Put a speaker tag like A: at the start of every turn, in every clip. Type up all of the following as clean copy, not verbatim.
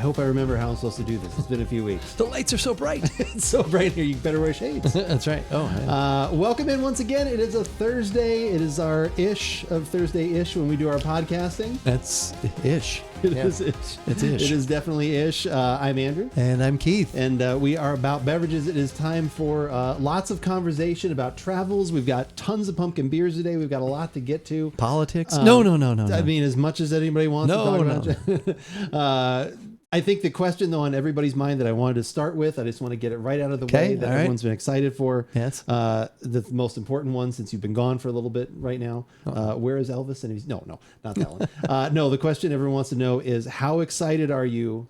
A: hope I remember how I'm supposed to do this. It's been a few weeks.
B: The lights are so bright.
A: It's so bright here. You better wear shades.
B: That's right. Oh, yeah.
A: Welcome in once again. It is a Thursday. It is our ish of Thursday-ish when we do our podcasting.
B: That's ish.
A: It is ish.
B: It's ish.
A: It is definitely ish. I'm Andrew.
B: And I'm Keith.
A: And we are About Beverages. It is time for lots of conversation about travels. We've got tons of pumpkin beers today. We've got a lot to get to.
B: Politics? No.
A: I mean, as much as anybody wants to talk about. I think the question, though, on everybody's mind that I wanted to start with, I just want to get it right out of the way that everyone's been excited for.
B: Yes.
A: The most important one, since you've been gone for a little bit right now. Where is Elvis? And he's no, not that one. No, the question everyone wants to know is, how excited are you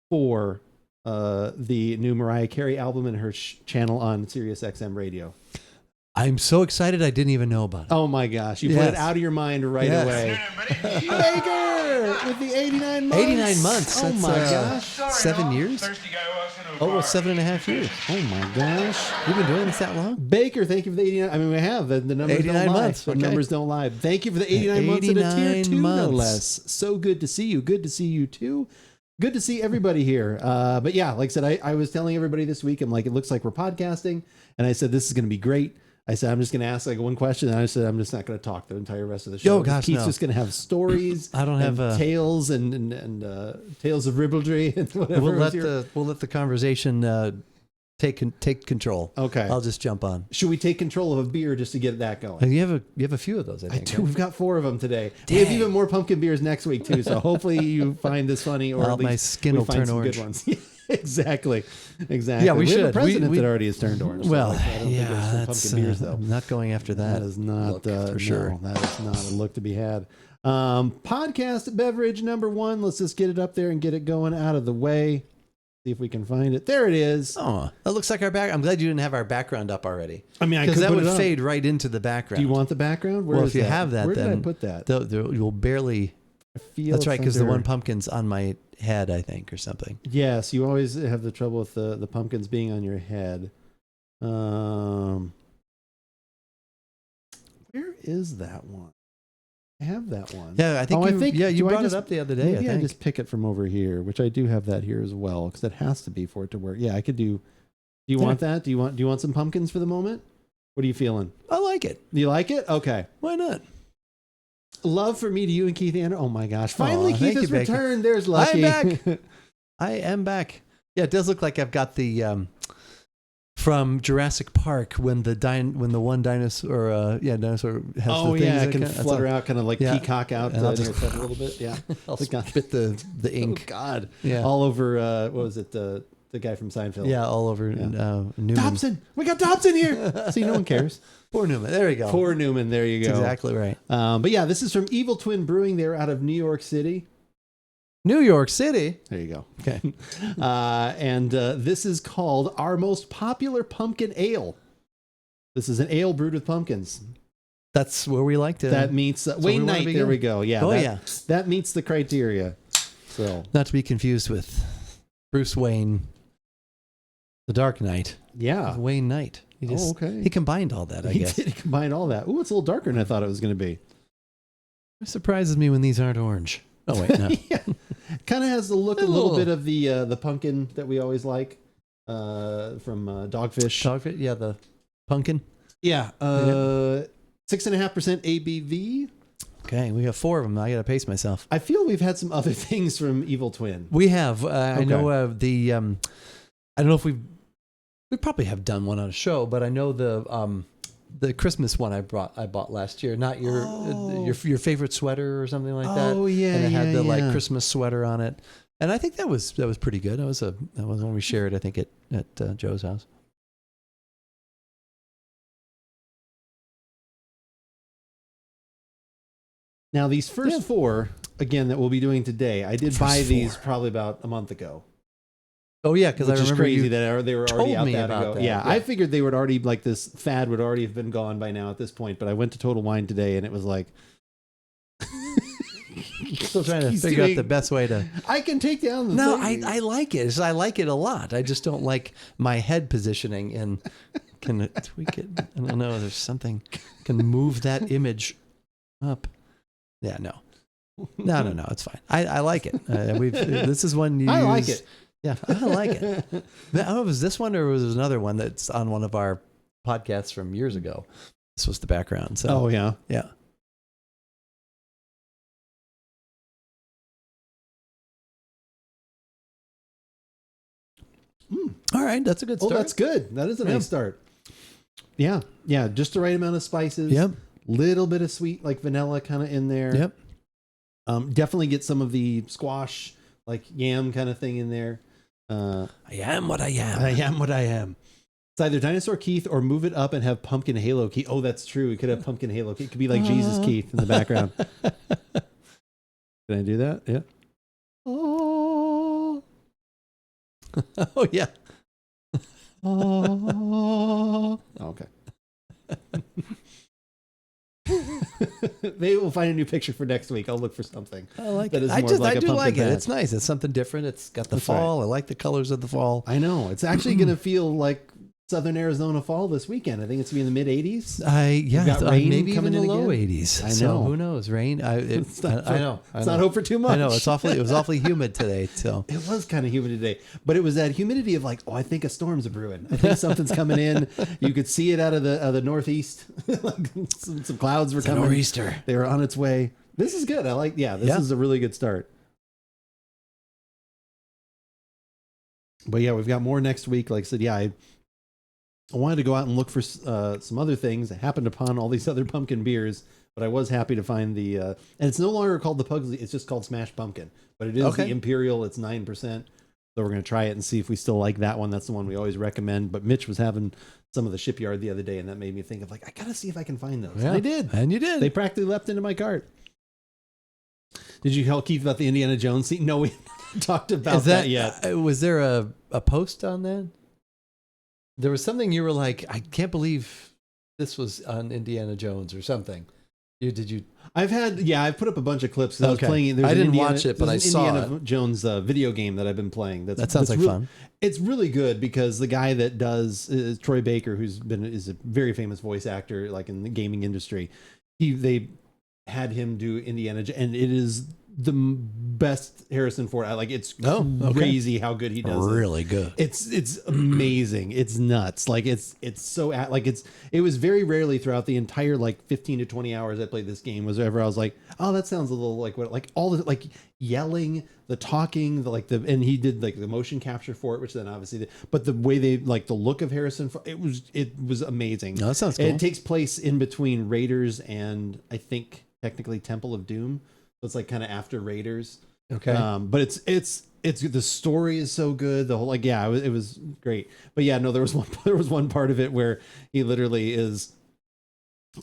A: for the new Mariah Carey album and her channel on Sirius XM radio?
B: I'm so excited I didn't even know about it.
A: Oh my gosh. You put it out of your mind right away. Baker with the 89 months.
B: 89 months.
A: Oh
B: That's,
A: my gosh.
B: 7 years? Almost 7.5 years.
A: Oh my gosh.
B: You've been doing this that long?
A: Baker, thank you for the 89. I mean, we have. The numbers
B: 89
A: don't lie.
B: months.
A: The
B: Okay.
A: numbers don't lie. Thank you for the 89 months and a tier 2, no less. So good to see you. Good to see you too. Good to see everybody here. But yeah, like I said, I was telling everybody this week, I'm like, it looks like we're podcasting. And I said, this is going to be great. I said, I'm just going to ask like one question. And I said, I'm just not going to talk the entire rest of the show.
B: Oh, gosh,
A: Keith's
B: no.
A: just going to have stories.
B: I don't have
A: tales and tales of ribaldry and whatever.
B: We'll let the conversation take control.
A: Okay.
B: I'll just jump on.
A: Should we take control of a beer just to get that going?
B: You have a few of those, I think.
A: I do. We've got 4 of them today.
B: Dang.
A: We have even more pumpkin beers next week too. So hopefully you find this funny, or at least
B: my skin will
A: find
B: turn
A: some
B: orange.
A: good ones. Exactly.
B: Yeah, we
A: have
B: should.
A: a president
B: We
A: that already has turned orange.
B: Well,
A: so I don't think there's some
B: that's
A: pumpkin beers though.
B: I'm not going after that.
A: That is not
B: for sure.
A: No, that is not a look to be had. Podcast beverage number 1. Let's just get it up there and get it going out of the way. See if we can find it. There it is.
B: Oh, that looks like our back. I'm glad you didn't have our background up already.
A: I mean,
B: because that
A: put
B: would
A: it up.
B: fade right into the background.
A: Do you want the background? Where
B: well,
A: is
B: if you
A: that?
B: have that,
A: where
B: then
A: did I put that?
B: You'll barely.
A: Feel
B: That's right, because the
A: under-
B: one pumpkin's on my head, I think, or something.
A: Yes, you always have the trouble with the pumpkins being on your head. Where is that one? I have that one.
B: Yeah, I think. You brought it up the other day.
A: Maybe
B: I think.
A: just pick it from over here, which I do have that here as well, because it has to be for it to work. Yeah, I could do. Do you want that? Do you want some pumpkins for the moment? What are you feeling?
B: I like it.
A: You like it? Okay.
B: Why not?
A: Love for me to you and Keith Andrew. Oh my gosh! Finally,
B: Aw,
A: Keith
B: thank
A: has
B: you, Baker.
A: returned. There's Lucky.
B: I'm back. I am back. Yeah, it does look like I've got the from Jurassic Park when the one dinosaur dinosaur has
A: Oh
B: the things
A: yeah,
B: that
A: it can
B: kind of-
A: flutter out, kind of like
B: Yeah.
A: peacock out
B: And I'll
A: near
B: just-
A: its head a little bit. Yeah,
B: I'll
A: It's got-
B: spit the ink.
A: Oh God!
B: Yeah.
A: All over. What was it? The guy from Seinfeld.
B: Yeah, all over Newman.
A: Dobson. We got Dobson here. See, no one cares.
B: Poor Newman. There we go.
A: Poor Newman. There you go.
B: That's exactly right.
A: But yeah, this is from Evil Twin Brewing. They're out of New York City.
B: New York City.
A: There you go.
B: Okay.
A: And this is called Our Most Popular Pumpkin Ale. This is an ale brewed with pumpkins.
B: That's where we like to.
A: That meets Wayne Knight. There we go. Yeah.
B: Oh,
A: That meets the criteria. So
B: Not to be confused with Bruce Wayne, the Dark Knight.
A: yeah.
B: Wayne Knight.
A: Okay.
B: He combined all that, I
A: He
B: guess.
A: did combine all that. Ooh, it's a little darker than I thought it was going to be.
B: It surprises me when these aren't orange. Oh, wait, no.
A: Yeah. Kind of has the look a little bit of the pumpkin that we always like from Dogfish.
B: Dogfish? Yeah, the pumpkin.
A: Yeah. 6.5% ABV.
B: Okay, we have 4 of them. I got to pace myself.
A: I feel we've had some other things from Evil Twin.
B: We have. I
A: Okay.
B: know I don't know if we probably have done one on a show, but I know the Christmas one I bought last year. Not your favorite sweater or something like that.
A: Oh yeah,
B: and it had the
A: yeah.
B: like Christmas sweater on it, and I think that was pretty good. That was when we shared. I think at Joe's house.
A: Now these first 4, again, that we'll be doing today, I did buy these probably about a month ago.
B: Oh yeah, because I
A: Which is
B: remember
A: crazy
B: you
A: that they were
B: told
A: already out
B: me
A: that
B: about
A: ago.
B: that,
A: Yeah,
B: yeah.
A: I figured they would already, like, this fad would already have been gone by now at this point, but I went to Total Wine today and it was like...
B: still trying to
A: He's
B: figure out
A: doing-
B: the best way to...
A: I can take down the
B: No,
A: thing.
B: I like it. I like it a lot. I just don't like my head positioning and can tweak it. I don't know. There's something can move that image up. Yeah, no. No, it's fine. I like it. This is one you
A: I
B: use.
A: like it.
B: Yeah, I like it. I don't know if it was this one or was it another one that's on one of our podcasts from years ago. This was the background. So,
A: Oh, yeah.
B: yeah. All right, that's a good start.
A: Oh, that's good. That is a nice start. Yeah, yeah, just the right amount of spices.
B: Yep.
A: Little bit of sweet, like vanilla, kind of in there.
B: Yep.
A: Definitely get some of the squash, like yam kind of thing in there.
B: I am what I am.
A: I am what I am. It's either Dinosaur Keith or move it up and have Pumpkin Halo Keith. Oh, that's true. We could have Pumpkin Halo Keith. It could be like Jesus Keith in the background. Can I do that? Yeah. Oh.
B: Oh, yeah.
A: Oh. Okay. Maybe we'll find a new picture for next week. I'll look for something.
B: I like
A: that
B: it.
A: is
B: I
A: more
B: just,
A: like
B: I
A: a
B: do
A: pumpkin
B: like it.
A: patch.
B: It's nice. It's something different. It's got the
A: That's
B: fall. I like the colors of the fall.
A: I know. It's actually going to feel like Southern Arizona fall this weekend. I think it's going to be in the mid 80s.
B: Yeah,
A: rain
B: maybe even
A: coming
B: the
A: in
B: low
A: again.
B: 80s.
A: I
B: So
A: know.
B: who knows? Rain. I know.
A: It's not hope for too much.
B: I know. It was awfully humid today. So
A: it was kind of humid today, but it was that humidity of like, oh, I think a storm's a brewing. I think something's coming in. You could see it out of the northeast. Like some clouds were coming.
B: nor'easter.
A: They were on its way. This is good. I like. Yeah, this is a really good start. But yeah, we've got more next week. Like I said, yeah, I wanted to go out and look for some other things. I happened upon all these other pumpkin beers, but I was happy to find the, and it's no longer called the Pugsley. It's just called Smash Pumpkin, but it is the Imperial. It's 9%. So we're going to try it and see if we still like that one. That's the one we always recommend. But Mitch was having some of the shipyard the other day, and that made me think of like, I got to see if I can find those.
B: Yeah.
A: And I did.
B: And you did.
A: They practically leapt into my cart. Did you tell Keith about the Indiana Jones scene? No, we haven't talked about that yet.
B: Was there a post on that? There was something you were like, I can't believe this was on Indiana Jones or something. Did you?
A: I've put up a bunch of clips. I was playing.
B: I didn't watch it, but I saw
A: Indiana Jones video game that I've been playing.
B: That sounds like fun.
A: It's really good because the guy that does Troy Baker, is a very famous voice actor, like in the gaming industry. They had him do Indiana, and it is the best Harrison Ford. It's crazy how good he does.
B: Really good.
A: It's amazing. It's nuts. Like it's so it was very rarely throughout the entire 15 to 20 hours I played this game was ever I was like, oh, that sounds a little like what, like all the yelling, the talking, and he did the motion capture for it, which then obviously but the way they the look of Harrison, it was amazing.
B: No, that sounds cool.
A: And it takes place in between Raiders and I think technically Temple of Doom. So it's kind of after Raiders.
B: Okay.
A: But it's the story is so good. The whole it was great. But yeah, no, there was one part of it where he literally is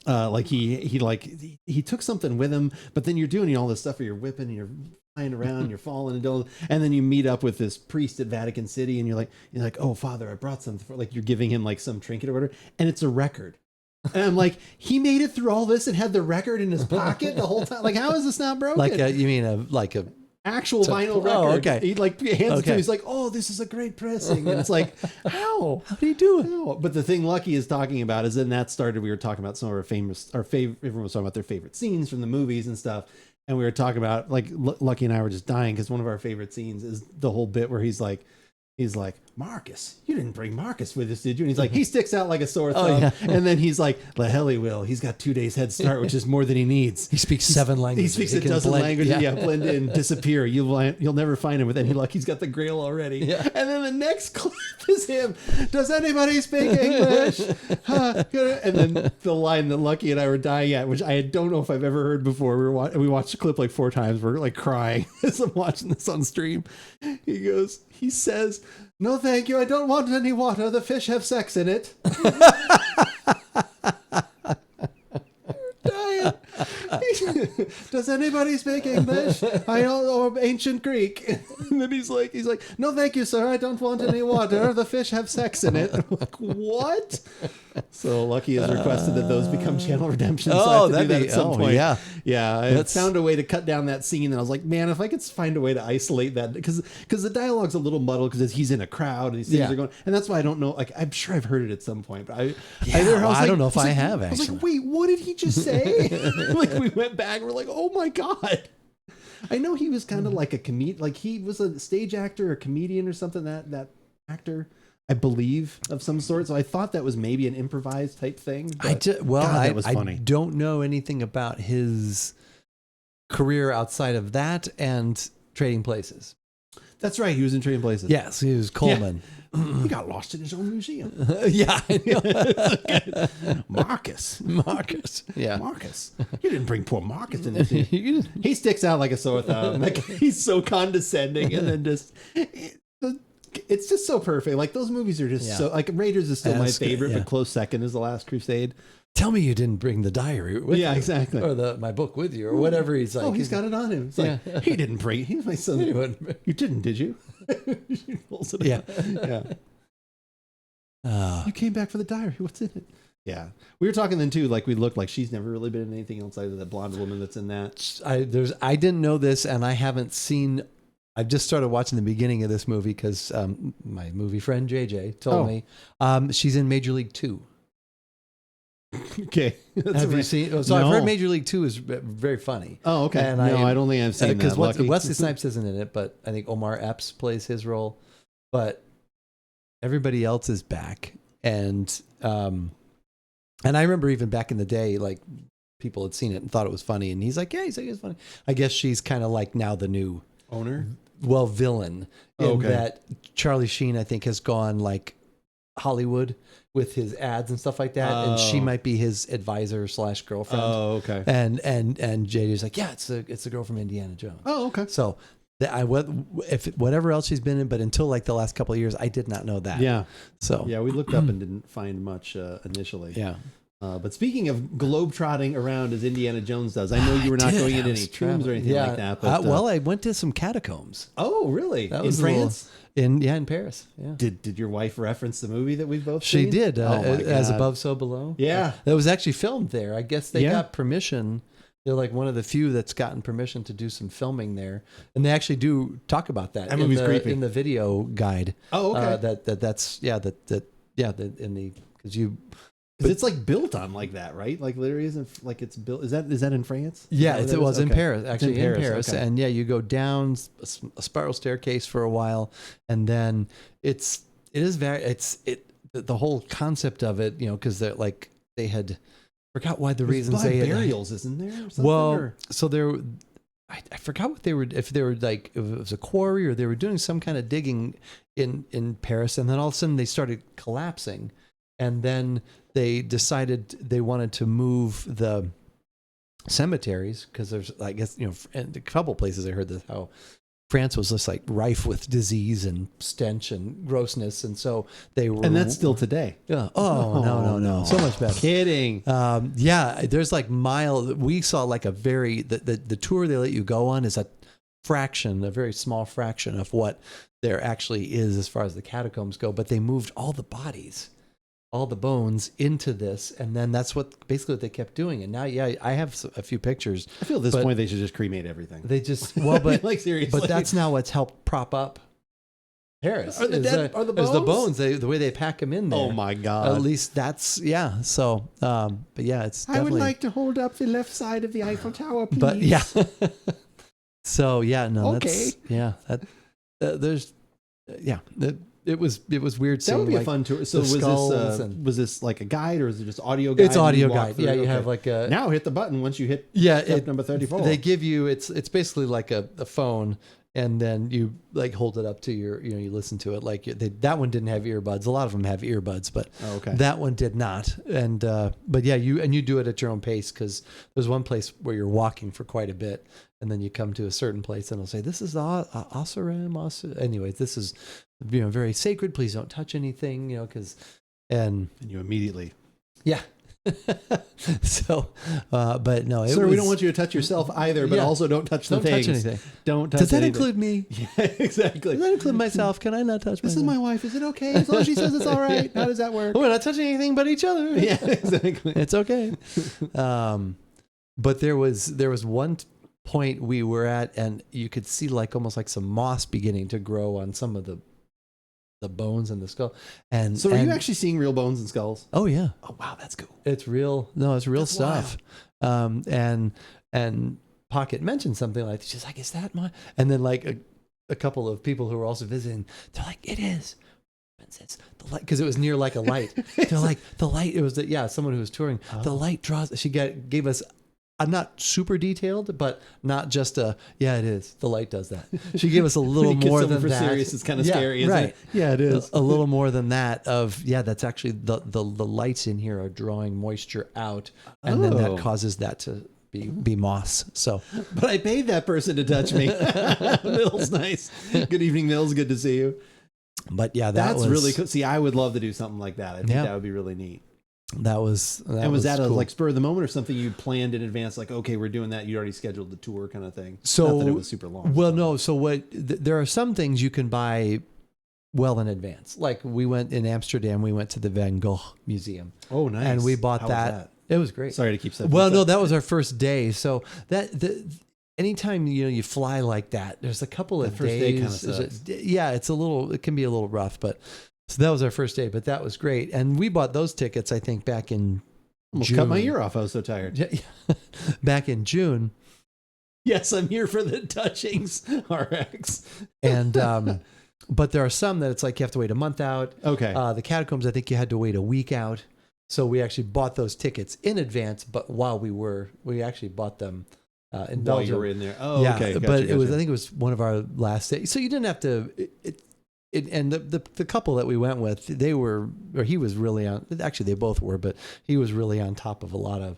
A: he took something with him, but then you're doing all this stuff where you're whipping and you're flying around and you're falling and then you meet up with this priest at Vatican City and you're like, oh, Father, I brought something for, you're giving him some trinket or whatever, and it's a record. And I'm like, he made it through all this and had the record in his pocket the whole time. How is this not broken?
B: You mean a
A: actual vinyl record?
B: Oh, okay.
A: He hands it to him. He's like, oh, this is a great pressing. And it's like, how?
B: How do you do it?
A: How? But the thing Lucky is talking about is then that started. We were talking about some of everyone was talking about their favorite scenes from the movies and stuff. And we were talking about Lucky and I were just dying because one of our favorite scenes is the whole bit where he's like, Marcus, you didn't bring Marcus with us, did you? And he's like, he sticks out like a sore thumb.
B: Yeah.
A: And then he's like, the hell he will. He's got 2 days head start, which is more than he needs.
B: He speaks 7 languages.
A: He speaks a dozen languages. Yeah, blend in, disappear. You'll never find him. But then he's got the grail already.
B: Yeah.
A: And then the next clip is him. Does anybody speak English? And then the line that Lucky and I were dying at, which I don't know if I've ever heard before. We watched the clip 4 times. We're crying as I'm watching this on stream. He says, no, thank you. I don't want any water. The fish have sex in it. Dying. Does anybody speak English? I don't know ancient Greek. And then he's like, no, thank you, sir. I don't want any water. The fish have sex in it. I'm like, what? So Lucky has requested that those become channel redemption. So I have to do that at some point. Yeah. I found a way to cut down that scene, and I was like, man, if I could find a way to isolate that, because the dialogue's a little muddled because he's in a crowd and these things are going, and that's why I don't know. I'm sure I've heard it at some point, but I don't know if I have. Actually, I was like, wait, what did he just say? We went back, and we're like, oh my god. I know he was kind of like a comedian, like he was a stage actor or comedian or something, that actor, I believe, of some sort. So I thought that was maybe an improvised type thing.
B: That was funny. I don't know anything about his career outside of that and Trading Places.
A: That's right. He was in Trading Places.
B: Yes, he was Coleman.
A: Yeah. He got lost in his own museum.
B: Yeah, I know.
A: Marcus.
B: Yeah.
A: Marcus. You didn't bring poor Marcus in this. He sticks out like a sore thumb. Like, he's so condescending, and then just it's just so perfect. Like, those movies are just so, like, Raiders is still my favorite, but close second is The Last Crusade.
B: Tell me you didn't bring the diary with you.
A: Yeah, exactly.
B: Or my book with you, or whatever he's like.
A: Oh, he's got it on him. It's like, he didn't bring it. He's my son. You didn't, did you? She pulls it out. Yeah. You came back for the diary. What's in it? Yeah. We were talking then, too, like, we looked like she's never really been in anything outside of that blonde woman that's in that.
B: I didn't know this, and I haven't seen... I've just started watching the beginning of this movie because my movie friend JJ told me she's in Major League 2.
A: Okay.
B: Have you seen? So I've heard Major League 2 is very funny.
A: Oh, okay. And I don't think I've seen that.
B: Because Wesley Snipes isn't in it, but I think Omar Epps plays his role. But everybody else is back, and I remember even back in the day, like, people had seen it and thought it was funny, and he's like, it's funny. I guess she's kind of like now the new
A: owner,
B: villain in that Charlie Sheen, I think, has gone like Hollywood with his ads and stuff like that, and she might be his advisor / girlfriend.
A: Oh, okay.
B: And JJ's like, it's the girl from Indiana Jones.
A: Oh, okay.
B: So whatever else she's been in, but until like the last couple of years, I did not know that.
A: Yeah.
B: So
A: yeah, we looked up and didn't find much initially.
B: Yeah.
A: But speaking of globetrotting around as Indiana Jones does, I know you were not going into any tombs or anything like that. But,
B: I went to some catacombs.
A: Oh, really?
B: That was
A: in France?
B: In Paris. Yeah.
A: Did your wife reference the movie that we've both seen?
B: She did. As Above, So Below.
A: Yeah.
B: That was actually filmed there. I guess they got permission. They're like one of the few that's gotten permission to do some filming there, and they actually do talk about that.
A: That movie's creepy
B: in the video guide.
A: Oh, okay. Because it's like built on like that, right? Like literally isn't like it's built. Is that in France?
B: Yeah, it was in Paris, actually in Paris. Okay. And you go down a spiral staircase for a while, and then the whole concept of it, because they had forgot why the reasons they had
A: burials, isn't there?
B: So there. I forgot what they were, if they were like, if it was a quarry or they were doing some kind of digging in Paris, and then all of a sudden they started collapsing, and then they decided they wanted to move the cemeteries because there's, I guess, in a couple places I heard that how France was just like rife with disease and stench and grossness, and so they were.
A: And that's still today.
B: Yeah. Oh, no, so much better.
A: Kidding.
B: There's like we saw like the tour they let you go on is a very small fraction of what there actually is as far as the catacombs go, but they moved all the bodies, all the bones into this, and then that's basically what they kept doing. And now, I have a few pictures.
A: I feel at this point they should just cremate everything.
B: They just but
A: like seriously,
B: but that's now what's helped prop up Paris.
A: Are the bones?
B: The bones? The way they pack them in there.
A: Oh my god!
B: At least that's So, but it's.
A: I would like to hold up the left side of the Eiffel Tower, please.
B: But yeah. So no.
A: Okay.
B: There's. It was weird.
A: That would be a fun tour. So was this like a guide or is it just audio guide?
B: It's audio guide. Yeah, you have like a.
A: Now hit the button once you hit step number 34.
B: They give you it's basically like a phone, and then you like hold it up to your you listen to it like that one didn't have earbuds. A lot of them have earbuds, but that one did not. And but yeah, you do it at your own pace because there's one place where you're walking for quite a bit, and then you come to a certain place and it'll say this is the Asaram. Anyways, this is very sacred. Please don't touch anything. Because and
A: you immediately
B: So, but no,
A: sir, we don't want you to touch yourself either, but also don't touch the things.
B: Touch anything.
A: Don't touch.
B: Does that
A: anything.
B: include me?
A: Yeah, exactly.
B: Does that include myself? Can I not touch?
A: This is my wife. Is it okay? As long as she says it's all right. How does that work?
B: We're not touching anything but each other.
A: Yeah, exactly.
B: It's okay. But there was one point we were at, and you could see like almost like some moss beginning to grow on some of the bones and the skull. And
A: so, are you actually seeing real bones and skulls?
B: Oh yeah.
A: Oh wow, that's cool.
B: It's real. No, it's real stuff. And Pocket mentioned something like, she's like, is that mine? And then like a couple of people who were also visiting, they're like, it is. It's the light, because it was near like a light. They're like, the light, it was someone who was touring. The light draws. She gave us, I'm not super detailed, but not just it is. The light does that. She gave us a little more than that.
A: Serious, it's kind of scary, isn't it?
B: Yeah, it is. A little more than that that's actually the lights in here are drawing moisture out, and then that causes that to be moss. So,
A: but I paid that person to touch me. Mills, nice. Good evening, Mills. Good to see you.
B: But yeah,
A: that's really cool. See, I would love to do something like that. I think that would be really neat.
B: That was
A: that
B: cool.
A: A like spur of the moment or something you planned in advance? Like, okay, we're doing that. You already scheduled the tour, kind of thing.
B: So
A: not that it was super long.
B: Well, no. So there are some things you can buy well in advance. Like we went in Amsterdam. We went to the Van Gogh Museum.
A: Oh, nice!
B: And we bought
A: How
B: that.
A: was that.
B: It was great.
A: Sorry to keep saying.
B: Well, no, that was our first day. So anytime you fly like that, there's a couple of days. It can be a little rough, but so that was our first day. But that was great, and we bought those tickets. I think back in June.
A: Cut my ear off. I was so tired.
B: Yeah. Back in June.
A: Yes, I'm here for the touchings, RX.
B: And but there are some that it's like you have to wait a month out.
A: Okay.
B: The Catacombs, I think you had to wait a week out. So we actually bought those tickets in advance, but while we actually bought them in Belgium.
A: While you were in there. Oh,
B: yeah,
A: okay.
B: Gotcha. I think it was one of our last days. So you didn't have to. And the couple that we went with, he was really on. Actually, they both were, but he was really on top of a lot of.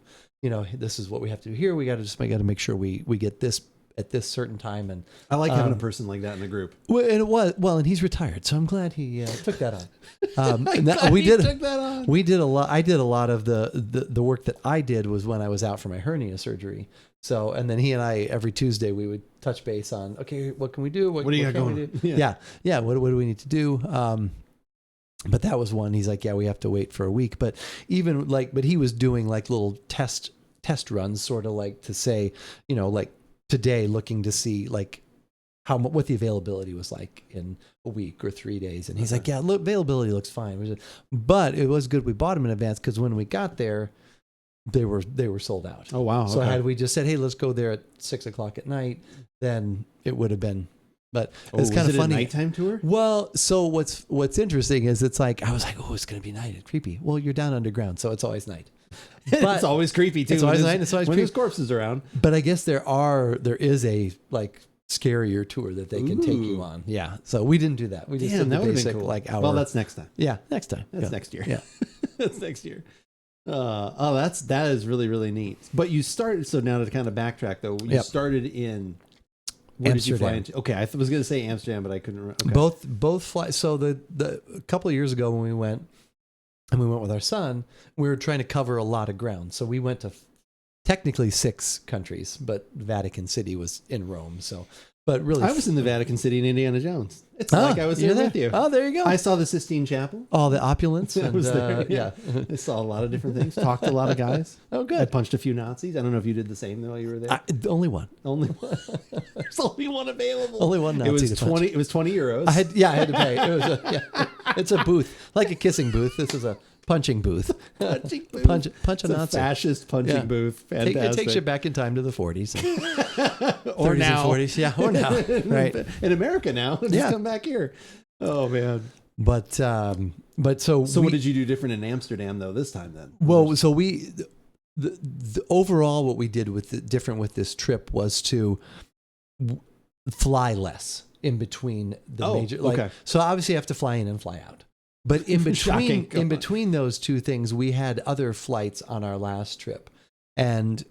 B: This is what we have to do here. We got to make sure we get this at this certain time. And
A: I like having a person like that in the group.
B: And he's retired, so I'm glad he took that on.
A: We took that on.
B: We did a lot. I did a lot of the work that I did was when I was out for my hernia surgery. So, and then he and I every Tuesday we would touch base on, okay, what can we do? What
A: do you got going?
B: Yeah. What do we need to do? But that was one. He's like, yeah, we have to wait for a week. But but he was doing like little test runs, sort of like to say, like today, looking to see like what the availability was like in a week or 3 days. And he's like, yeah, availability looks fine. But it was good we bought them in advance because when we got there, they were sold out.
A: Oh, wow.
B: So had we just said, hey, let's go there at 6:00 at night, then it would have been. But it's kind of funny.
A: A nighttime tour?
B: Well, so what's interesting is it's like I was like, oh, it's going to be night and creepy. Well, you're down underground, so it's always night.
A: But it's always creepy too.
B: It's always night. It's always
A: when
B: creepy.
A: there's corpses around.
B: But I guess there is a like scarier tour that they can take you on. Yeah. So we didn't do that. We just did the basic cool. Like hour.
A: Well, that's next time.
B: Yeah, next time.
A: That's next year.
B: Yeah,
A: that's next year. That is really, really neat. But you started, so now to kind of backtrack though, you started in where
B: Amsterdam.
A: did you fly into? Okay, I was going to say Amsterdam, but I couldn't remember. Okay.
B: Both fly. So the a couple of years ago when we went with our son, we were trying to cover a lot of ground. So we went to technically 6 countries, but Vatican City was in Rome. So, but really,
A: I was in the Vatican City in Indiana Jones. It's like I was there with you.
B: Oh, there you go.
A: I saw the Sistine Chapel.
B: All the opulence.
A: I was there. Yeah. I saw a lot of different things. Talked to a lot of guys.
B: Oh, good.
A: I punched a few Nazis. I don't know if you did the same while you were there.
B: Only one.
A: Only one. There's only one available.
B: Only one Nazi.
A: It was 20 euros.
B: I had to pay. It was it's a booth, like a kissing booth. This is a punching booth.
A: Punch
B: a Nazi.
A: A fascist punching booth. Fantastic.
B: It takes you back in time to the 40s.
A: Or
B: 30s
A: now.
B: And 40s. Yeah, or now. Right.
A: In America now. Just come back here. Oh, man.
B: But so
A: what did you do different in Amsterdam, though, this time then?
B: Well, so the overall what we did different with this trip was to fly less in between the major.
A: Okay.
B: So obviously you have to fly in and fly out. But in between those two things, we had other flights on our last trip, and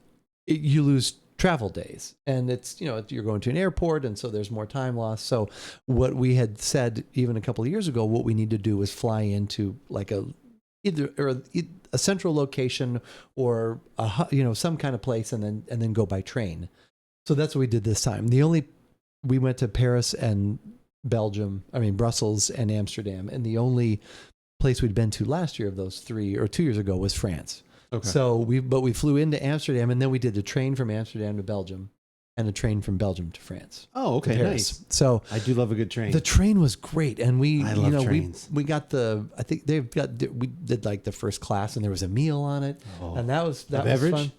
B: you lose travel days, and it's you're going to an airport, and so there's more time lost. So what we had said even a couple of years ago, what we need to do is fly into like either a central location or some kind of place, and then go by train. So that's what we did this time. We went to Paris and Brussels and Amsterdam, and the only place we'd been to last year of those 3 or 2 years ago was France. Okay. So we flew into Amsterdam, and then we did the train from Amsterdam to Belgium, and a train from Belgium to France.
A: Oh, okay, nice.
B: So
A: I do love a good train.
B: The train was great, and
A: I love trains.
B: We got we did like the first class, and there was a meal on it, and that was fun.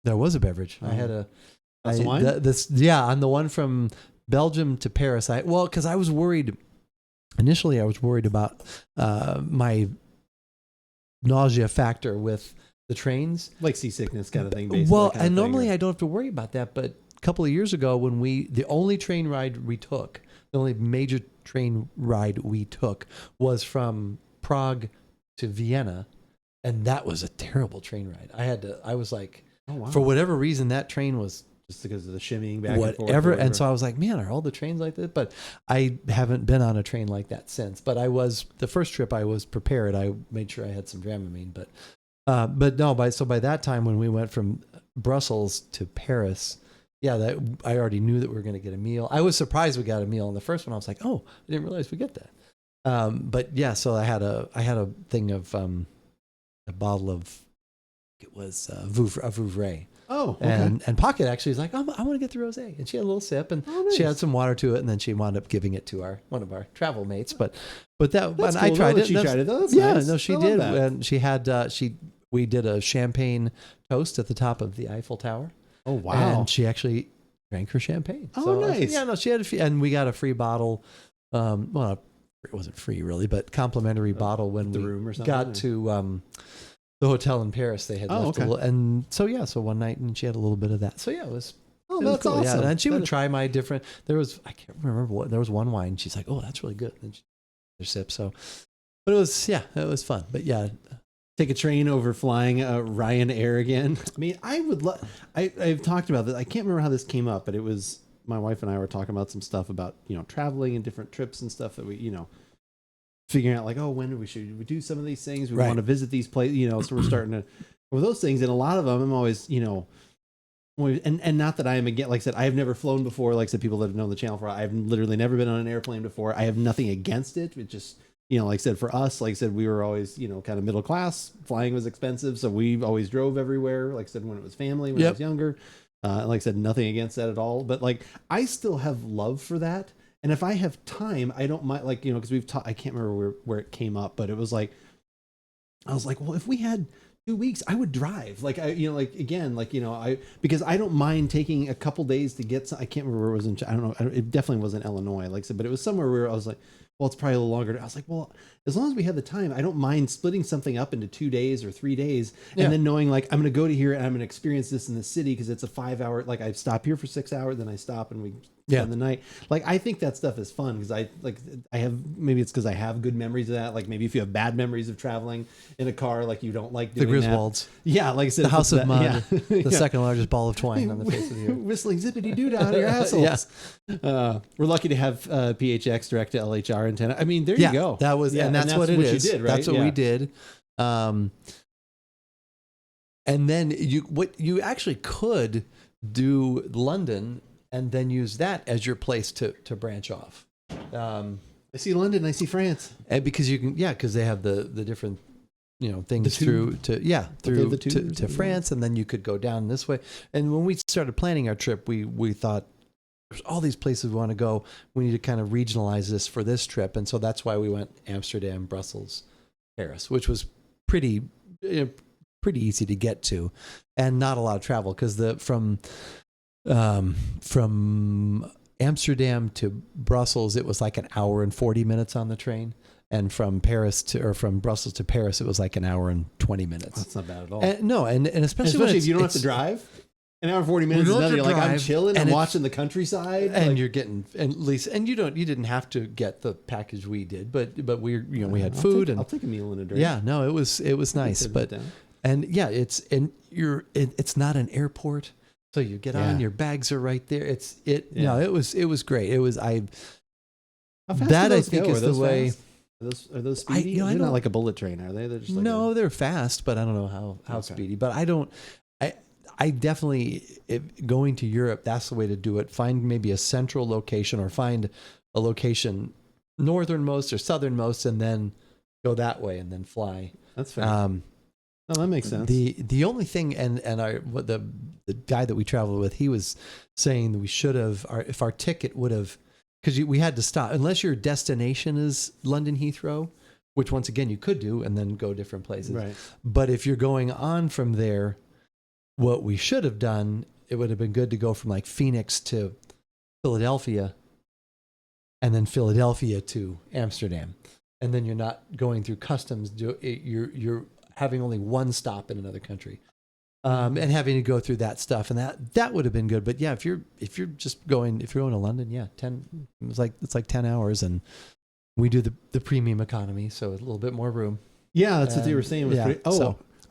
B: There was a beverage. I had
A: wine?
B: On the one from Belgium to Paris. Because I was worried. Initially, I was worried about my nausea factor with the trains,
A: like seasickness kind of thing. Basically,
B: well, and normally I don't have to worry about that, but a couple of years ago, when the only train ride we took, the only major train ride we took was from Prague to Vienna, and that was a terrible train ride. I was like, oh, wow. For whatever reason, that train was
A: just because of the shimmying back and forth.
B: And so I was like, man, are all the trains like this? But I haven't been on a train like that since. But the first trip I was prepared. I made sure I had some Dramamine. But no, by that time when we went from Brussels to Paris, I already knew that we were going to get a meal. I was surprised we got a meal on the first one. I was like, oh, I didn't realize we get that. But yeah, so I had a thing of a bottle of, it was a Vouvray.
A: Oh, okay.
B: And Pocket actually was like, I want to get the rosé, and she had a little sip, and
A: nice.
B: She had some water to it, and then she wound up giving it to one of our travel mates. But
A: that's cool.
B: I tried it.
A: She tried it. That's
B: yeah,
A: nice.
B: No, she did, and she had we did a champagne toast at the top of the Eiffel Tower.
A: Oh wow!
B: And she actually drank her champagne.
A: Oh, so, nice.
B: Yeah, no, she had and we got a free bottle. Well, it wasn't free really, but complimentary bottle when we
A: room or something,
B: got to the hotel in Paris. They had left a little, and so one night, and she had a little bit of that. So yeah, it was.
A: Oh, that's
B: cool.
A: awesome.
B: Yeah, and she would try my different. I can't remember what. There was one wine. She's like, "Oh, that's really good." And she took a sip. So, but it was fun. But yeah.
A: Take a train over flying Ryanair again. I mean, I would I've talked about this. I can't remember how this came up, but it was my wife and I were talking about some stuff about, traveling and different trips and stuff that we, figuring out like, oh, when should we do some of these things? We want to visit these places, so we're starting to, with those things. And a lot of them, I'm always, and not that I am again, like I said, I have never flown before. Like I said, people that have known the channel for, I've literally never been on an airplane before. I have nothing against it. It just, like I said, for us, like I said, we were always, kind of middle class. Flying was expensive, so we always drove everywhere. Like I said, when it was family, when I was younger, like I said, nothing against that at all. But like, I still have love for that. And if I have time, I don't mind, like, because we've I can't remember where it came up, but it was like, I was like, well, if we had 2 weeks, I would drive. Like, because I don't mind taking a couple days to get I can't remember where it was I don't know. It definitely wasn't Illinois, like I said, but it was somewhere where I was like, well, it's probably a little longer. I was like, well, as long as we had the time, I don't mind splitting something up into 2 days or 3 days. And then knowing like, I'm going to go to here and I'm going to experience this in the city. Cause it's a 5 hour, like I stop here for 6 hours, then I stop and we spend the night. Like, I think that stuff is fun. Cause I have, maybe it's cause I have good memories of that. Like maybe if you have bad memories of traveling in a car, like you don't like doing
B: the Griswolds.
A: That. Yeah. Like I said,
B: the House of Mud, the
A: yeah.
B: second largest ball of twine on the face of the earth.
A: Whistling zippity doo out of your assholes. We're lucky to have PHX direct to LHR antenna. I mean, there you go.
B: That was, and that's what it is.
A: You did, right?
B: That's what we did. And then you actually could do London and then use that as your place to branch off.
A: I see London, I see France.
B: And because you can, because they have the different, things through to France, and then you could go down this way. And when we started planning our trip, we thought, there's all these places we want to go. We need to kind of regionalize this for this trip. And so that's why we went Amsterdam, Brussels, Paris, which was pretty easy to get to and not a lot of travel because from Amsterdam to Brussels, it was like an hour and 40 minutes on the train. And from Brussels to Paris, it was like an hour and 20 minutes.
A: That's not bad at all.
B: And especially
A: if you don't have to drive. An hour and 40 minutes is nothing. You're like, I'm chilling and watching the countryside.
B: And you're getting, at least, and you didn't have to get the package we did, but we had food.
A: I'll take a meal and a drink.
B: Yeah, no, it was nice. But, it's not an airport. So you get on, your bags are right there. It was great. It was,
A: How fast
B: that
A: do
B: I
A: those
B: think
A: go?
B: is the way.
A: Are those speedy? They're not like a bullet train, are they? They're just like
B: they're fast, but I don't know how speedy. But I definitely, going to Europe, that's the way to do it. Find maybe a central location or find a location northernmost or southernmost and then go that way and then fly.
A: That's fair. No, that makes sense.
B: The only thing, the guy that we traveled with, he was saying that we should have, if our ticket would have, because we had to stop, unless your destination is London Heathrow, which once again you could do and then go different places.
A: Right.
B: But if you're going on from there, what we should have done it would have been good to go from like Phoenix to Philadelphia, and then Philadelphia to Amsterdam, and then you're not going through customs. You're having only one stop in another country, and having to go through that stuff, and that would have been good. But yeah, if you're going to London, yeah, it's like 10 hours, and we do the premium economy, so a little bit more room.
A: Yeah, that's what they were saying.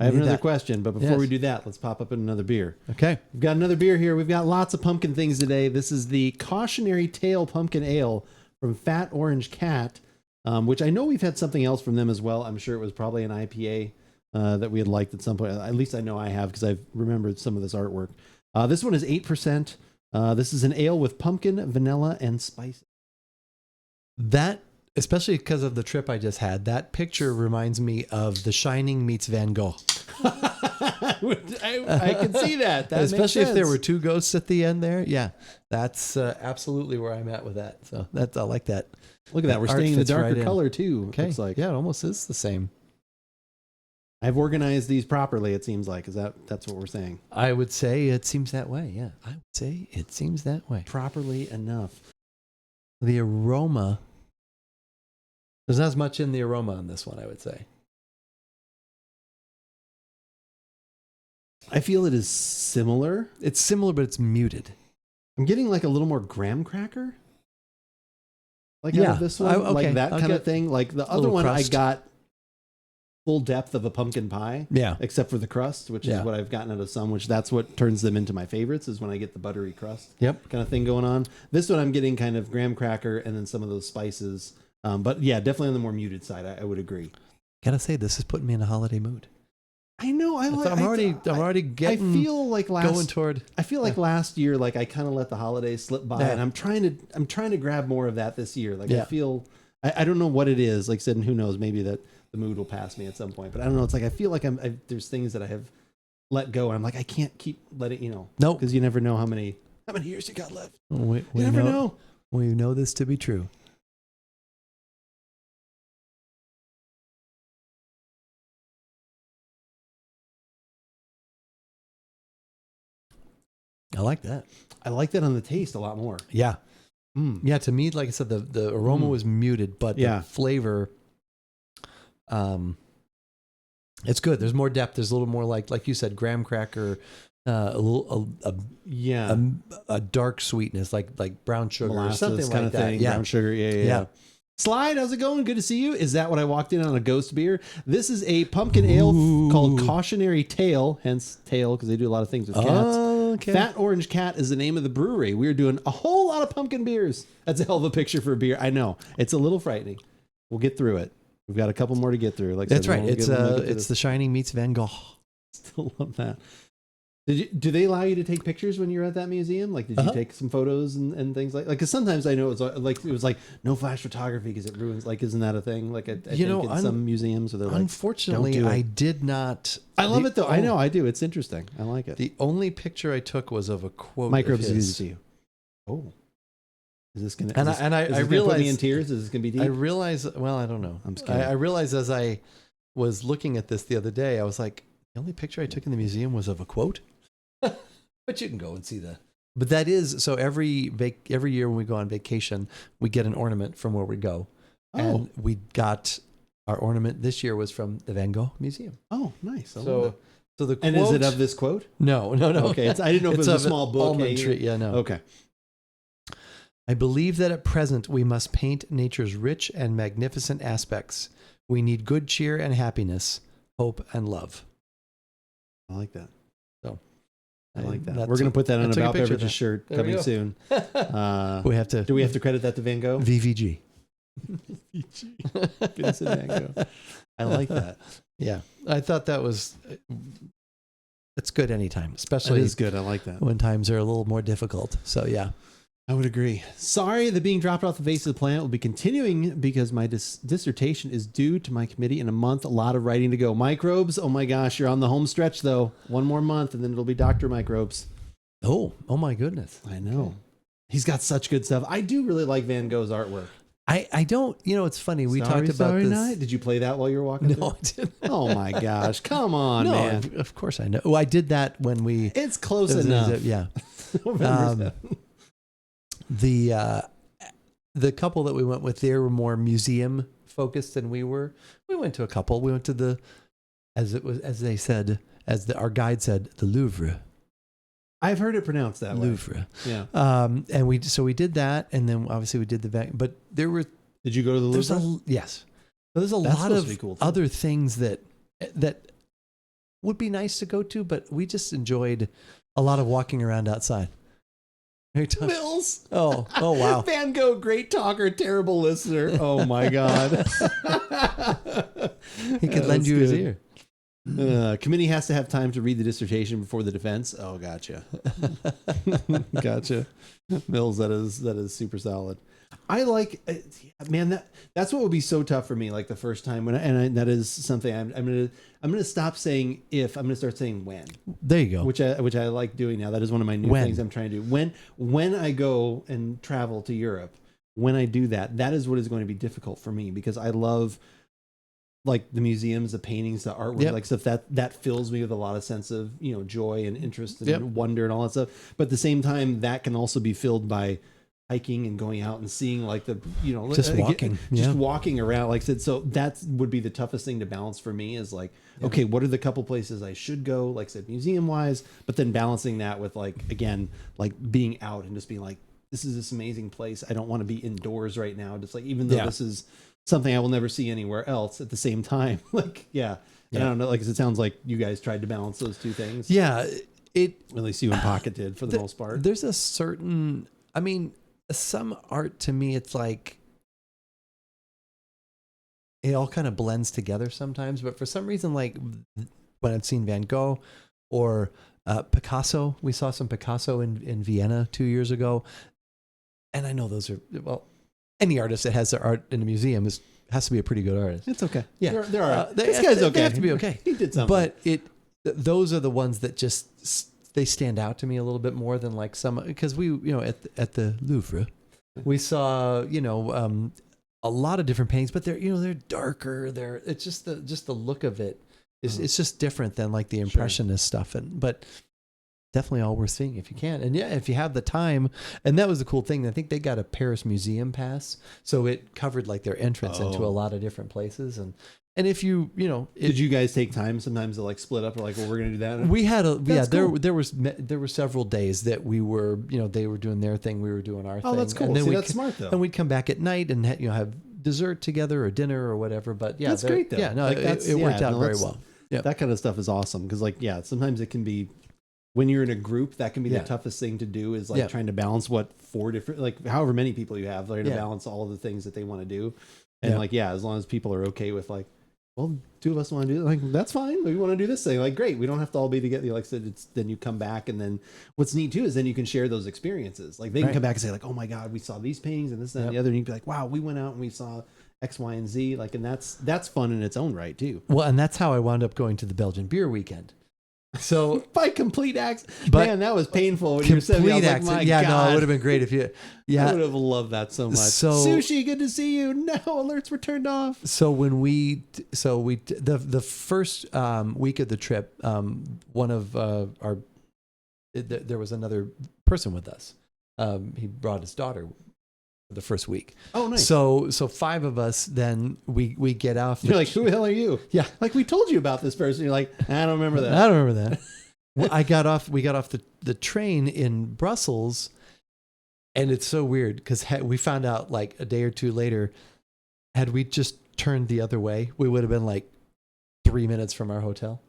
A: I have another question, but before we do that, let's pop up in another beer.
B: Okay.
A: We've got another beer here. We've got lots of pumpkin things today. This is the Cautionary Tail Pumpkin Ale from Fat Orange Cat, which I know we've had something else from them as well. I'm sure it was probably an IPA that we had liked at some point. At least I know I have because I've remembered some of this artwork. This one is 8%. This is an ale with pumpkin, vanilla, and spices.
B: That, especially because of the trip I just had, that picture reminds me of The Shining meets Van Gogh.
A: I can see that.
B: Especially if there were two ghosts at the end there. Yeah, that's absolutely where I'm at with that. So I like that.
A: Look at that. We're staying in the darker color too.
B: Okay.
A: Looks like.
B: Yeah, it almost is the same.
A: I've organized these properly, it seems like. That's what we're saying?
B: I would say it seems that way. Yeah, I would say it seems that way.
A: Properly enough.
B: The aroma. There's not as much in the aroma on this one, I would say.
A: I feel it is similar.
B: It's similar, but it's muted.
A: I'm getting like a little more graham cracker. Like out of this one, like that kind of thing. Like the other one, crust. I got full depth of a pumpkin pie.
B: Yeah.
A: Except for the crust, which is what I've gotten out of some, which that's what turns them into my favorites is when I get the buttery crust.
B: Yep.
A: Kind of thing going on. This one I'm getting kind of graham cracker and then some of those spices. But yeah, definitely on the more muted side. I would agree.
B: Gotta say, this is putting me in a holiday mood.
A: I know.
B: I'm already getting.
A: I feel like last year, like I kind of let the holidays slip by, and I'm trying to grab more of that this year. Like I feel, I don't know what it is. Like I said, and who knows? Maybe that the mood will pass me at some point. But I don't know. It's like I feel like there's things that I have let go, and I'm like I can't keep letting
B: No,
A: because you never know how many years you got left.
B: We
A: you never know.
B: We know this to be true. I like that.
A: I like that on the taste a lot more.
B: Yeah. Yeah, to me, like I said, the aroma was muted, but the flavor, it's good. There's more depth. There's a little more like you said, graham cracker, a dark sweetness, like brown sugar,
A: molasses,
B: or something
A: kind
B: like
A: of
B: that.
A: thing. Brown sugar. Yeah. Slide, how's it going? Good to see you. Is that what I walked in on a ghost beer? This is a pumpkin ale called Cautionary Tail, hence tail because they do a lot of things with cats.
B: Okay.
A: Fat Orange Cat is the name of the brewery. We're doing a whole lot of pumpkin beers. That's a hell of a picture for a beer. I know. It's a little frightening. We'll get through it. We've got a couple more to get through. Like
B: that's right. It's The Shining meets Van Gogh.
A: Still love that. Do they allow you to take pictures when you're at that museum? Like, did you take some photos and things like? Because sometimes I know it was like no flash photography because it ruins. Like, isn't that a thing? Like, I think in some museums, where they're like,
B: unfortunately, I did not.
A: I love it though. I know I do. It's interesting. I like it.
B: The only picture I took was of a quote.
A: Microbes is to you. Oh, is this gonna?
B: I realized
A: put me in tears. Is this gonna be deep?
B: I realize. Well, I don't know.
A: I'm scared.
B: I realized as I was looking at this the other day, I was like, the only picture I took in the museum was of a quote. But you can go and see that. But that is, so every year when we go on vacation, we get an ornament from where we go. Oh. And we got, our ornament this year was from the Van Gogh Museum.
A: Oh, nice.
B: So the quote.
A: And is it of this quote?
B: No.
A: Okay. I didn't know if it was a small book.
B: Yeah, no.
A: Okay.
B: I believe that at present we must paint nature's rich and magnificent aspects. We need good cheer and happiness, hope and love.
A: I like that.
B: So.
A: I like that. We're going to put that on About Beverages shirt coming soon.
B: We have to.
A: Do we have to credit that to Van Gogh?
B: VVG.
A: Goodness, Van Gogh. I like that.
B: Yeah, I thought that was. It's good anytime, especially.
A: It is good. I like that.
B: When times are a little more difficult. So yeah.
A: I would agree. Sorry that being dropped off the face of the planet will be continuing because my dissertation is due to my committee in a month. A lot of writing to go. Microbes. Oh my gosh, you're on the home stretch though. One more month and then it'll be Dr. Microbes.
B: Oh my goodness.
A: I know. Okay. He's got such good stuff. I do really like Van Gogh's artwork.
B: I don't, it's funny. We
A: Starry,
B: talked about
A: Starry
B: this.
A: Night. Did you play that while you were walking?
B: No, I didn't.
A: Oh my gosh! Come on,
B: No,
A: man.
B: of course I know. Oh, I did that when we.
A: It's close
B: it was-
A: enough.
B: Yeah.
A: November 7th.
B: The couple that we went with, they were more museum focused than we were. We went to a couple. We went to our guide said, the Louvre.
A: I've heard it pronounced that way.
B: Louvre.
A: Yeah.
B: And we did that, and then obviously we did but there were.
A: Did you go to the Louvre?
B: Yes. So there's a
A: That's
B: lot
A: supposed
B: of
A: to be cool, too.
B: other things that would be nice to go to, but we just enjoyed a lot of walking around outside.
A: Mills.
B: Oh wow.
A: Van Gogh, great talker, terrible listener. Oh my God.
B: He could lend you his ear.
A: Committee has to have time to read the dissertation before the defense. Oh, gotcha. Gotcha. Mills, that is super solid. I like, man, that's what would be so tough for me. Like the first time that is something I'm gonna stop saying if. I'm gonna start saying when.
B: There you go.
A: Which I like doing now. That is one of my new things I'm trying to do. When I go and travel to Europe, when I do that is what is going to be difficult for me, because I love like the museums, the paintings, the artwork, like stuff that fills me with a lot of sense of, joy and interest and wonder and all that stuff. But at the same time, that can also be filled by hiking and going out and seeing like the,
B: just walking,
A: walking around. Like I said, so that would be the toughest thing to balance for me is like, okay, what are the couple places I should go? Like I said, museum wise, but then balancing that with like, again, like being out and just being like, this is this amazing place. I don't want to be indoors right now. Just like, even though this is something I will never see anywhere else at the same time. Like, and I don't know, like, it sounds like you guys tried to balance those two things.
B: Yeah. At
A: least you and Pocket did for the most part.
B: There's a certain, some art to me, it's like, it all kind of blends together sometimes, but for some reason, like when I've seen Van Gogh or Picasso, we saw some Picasso in Vienna 2 years ago. And I know those are, any artist that has their art in a museum has to be a pretty good artist.
A: It's okay.
B: Yeah.
A: They're all right.
B: This guy's okay. They have to be okay.
A: He did something.
B: But those are the ones that just, they stand out to me a little bit more than like some, because we, at the Louvre, we saw, a lot of different paintings, but they're darker. It's just the look of it is, it's just different than like the Impressionist stuff. But definitely all worth seeing if you can. And if you have the time. And that was the cool thing. I think they got a Paris museum pass. So it covered like their entrance into a lot of different places. And if you,
A: did you guys take time sometimes to like split up or like, well, we're going to do that?
B: We had
A: cool.
B: there were several days that we were, they were doing their thing. We were doing our thing.
A: Oh, that's cool.
B: And then
A: that's smart though.
B: And we'd come back at night and have dessert together or dinner or whatever. But yeah,
A: that's great though.
B: Yeah, no,
A: like
B: it worked out very well.
A: Yeah. That kind of stuff is awesome. Because like, sometimes it can be, when you're in a group, that can be the toughest thing to do is like trying to balance four different, like however many people you have, like to balance all of the things that they want to do. And like, as long as people are okay with like, well, two of us want to do it, like, that's fine. We want to do this thing. Like, great. We don't have to all be together. Like I said, then you come back, and then what's neat too is then you can share those experiences. Like they can come back and say like, oh my God, we saw these paintings and this and the other. And you can be like, wow, we went out and we saw X, Y, and Z. Like, and that's fun in its own right too.
B: Well, and that's how I wound up going to the Belgian beer weekend. So
A: by complete accident, man, that was painful when you were saying that. I was like, my God.
B: No, it would have been great if you. Yeah,
A: I would have loved that so much.
B: So
A: Sushi, good to see you. No, alerts were turned off.
B: So the first week of the trip, one of there was another person with us. He brought his daughter the first week.
A: Oh, nice.
B: So five of us, then we get off.
A: You're like, who the hell are you?
B: Yeah.
A: Like, we told you about this person. You're like, I don't remember that.
B: I don't remember that. Well, we got off the train in Brussels, and it's so weird because we found out like a day or two later, had we just turned the other way, we would have been like 3 minutes from our hotel.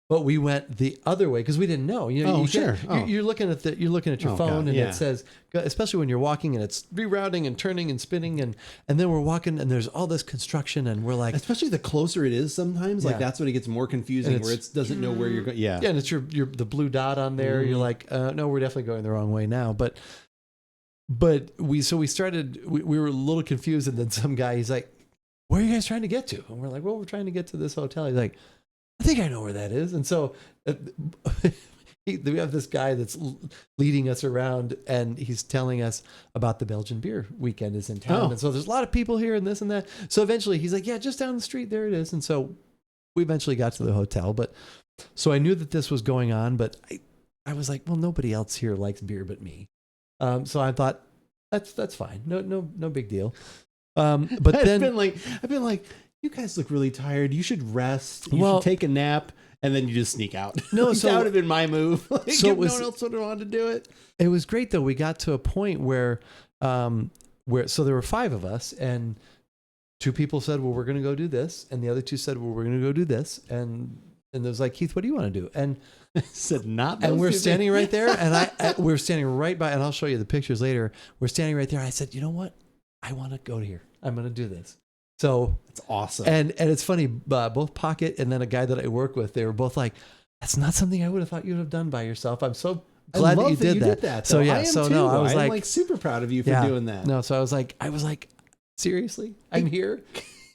B: But we went the other way because we didn't know. You're looking at your phone, and it says, especially when you're walking and it's rerouting and turning and spinning, and then we're walking and there's all this construction, and we're like,
A: especially the closer it is, sometimes like that's when it gets more confusing, where it doesn't know where you're going. Yeah,
B: and it's the blue dot on there. You're like, no, we're definitely going the wrong way now. But we started. We were a little confused, and then some guy, he's like, where are you guys trying to get to? And we're like, well, we're trying to get to this hotel. He's like, I think I know where that is. And so we have this guy that's leading us around, and he's telling us about the Belgian beer weekend is in town. And so there's a lot of people here and this and that. So eventually he's like, yeah, just down the street, there it is. And so we eventually got to the hotel. But so I knew that this was going on, but I was like, well, nobody else here likes beer but me. So I thought that's fine. No big deal. But then
A: I've been like, you guys look really tired. You should rest. You should take a nap. And then you just sneak out.
B: No, so
A: that would have been my move. Like,
B: so
A: if no one else would have wanted to do it.
B: It was great though. We got to a point where so there were 5 of us, and 2 people said, "Well, we're going to go do this," and the other 2 said, "Well, we're going to go do this." And it was like, "Keith, what do you want to do?" And
A: I said, "Not." Those
B: and we're
A: two
B: standing
A: things.
B: right there, and we're standing right by, and I'll show you the pictures later. We're standing right there. I said, "You know what? I want to go here. I'm going to do this." So
A: it's awesome.
B: And it's funny. Both Pocket and then a guy that I work with, they were both like, "That's not something I would have thought you'd have done by yourself." I'm so glad that you did that.
A: So
B: yeah,
A: I am
B: so
A: too.
B: no, I was
A: I'm
B: like
A: super proud of you for doing that.
B: No, so I was like, seriously, I'm here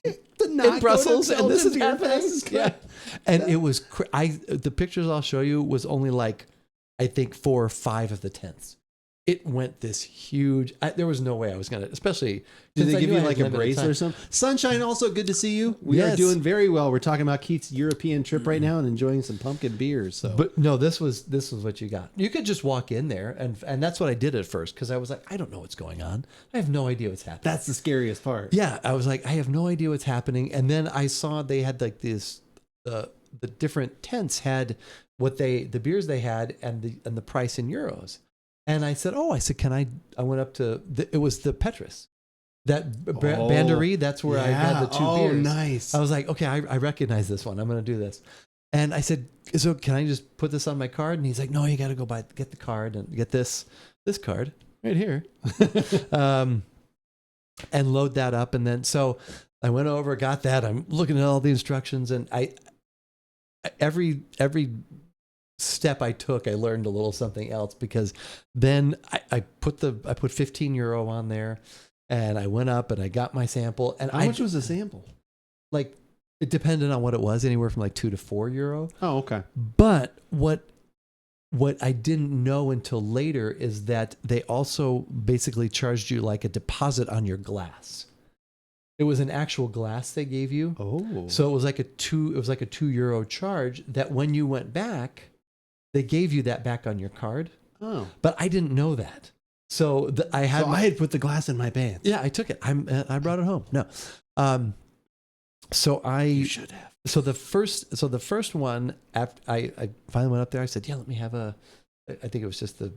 A: in
B: Brussels, and this is happening.
A: Yeah,
B: and it was. The pictures I'll show you was only like, I think 4 or 5 of the tents. It went this huge. There was no way I was gonna, especially.
A: Did they give you like a brace or something? Sunshine, also good to see you. We are doing very well. We're talking about Keith's European trip right now and enjoying some pumpkin beers. So,
B: but no, this was what you got. You could just walk in there, and that's what I did at first, because I was like, I don't know what's going on. I have no idea what's happening.
A: That's the scariest part.
B: Yeah, I was like, I have no idea what's happening. And then I saw they had like this, the different tents had the beers they had and the price in euros. And I said, can I went up to, it was the Petrus, that Banderie. That's where I had the 2 beers. Oh,
A: nice.
B: I was like, okay, I recognize this one. I'm going to do this. And I said, so can I just put this on my card? And he's like, no, you got to go get the card and get this card right here. And load that up. And then, so I went over, got that. I'm looking at all the instructions, and every step I took, I learned a little something else, because then I put €15 on there, and I went up and I got my sample. And
A: how much was the sample?
B: Like, it depended on what it was, anywhere from like €2 to €4.
A: Oh, okay.
B: But what I didn't know until later is that they also basically charged you like a deposit on your glass. It was an actual glass they gave you.
A: Oh.
B: So it was like a €2 charge that when you went back, they gave you that back on your card.
A: Oh.
B: But I didn't know that. So I had
A: put the glass in my pants.
B: Yeah, I took it. I brought it home. No. You
A: should have.
B: So the first one, after I finally went up there, I said, yeah, let me have I think it was just the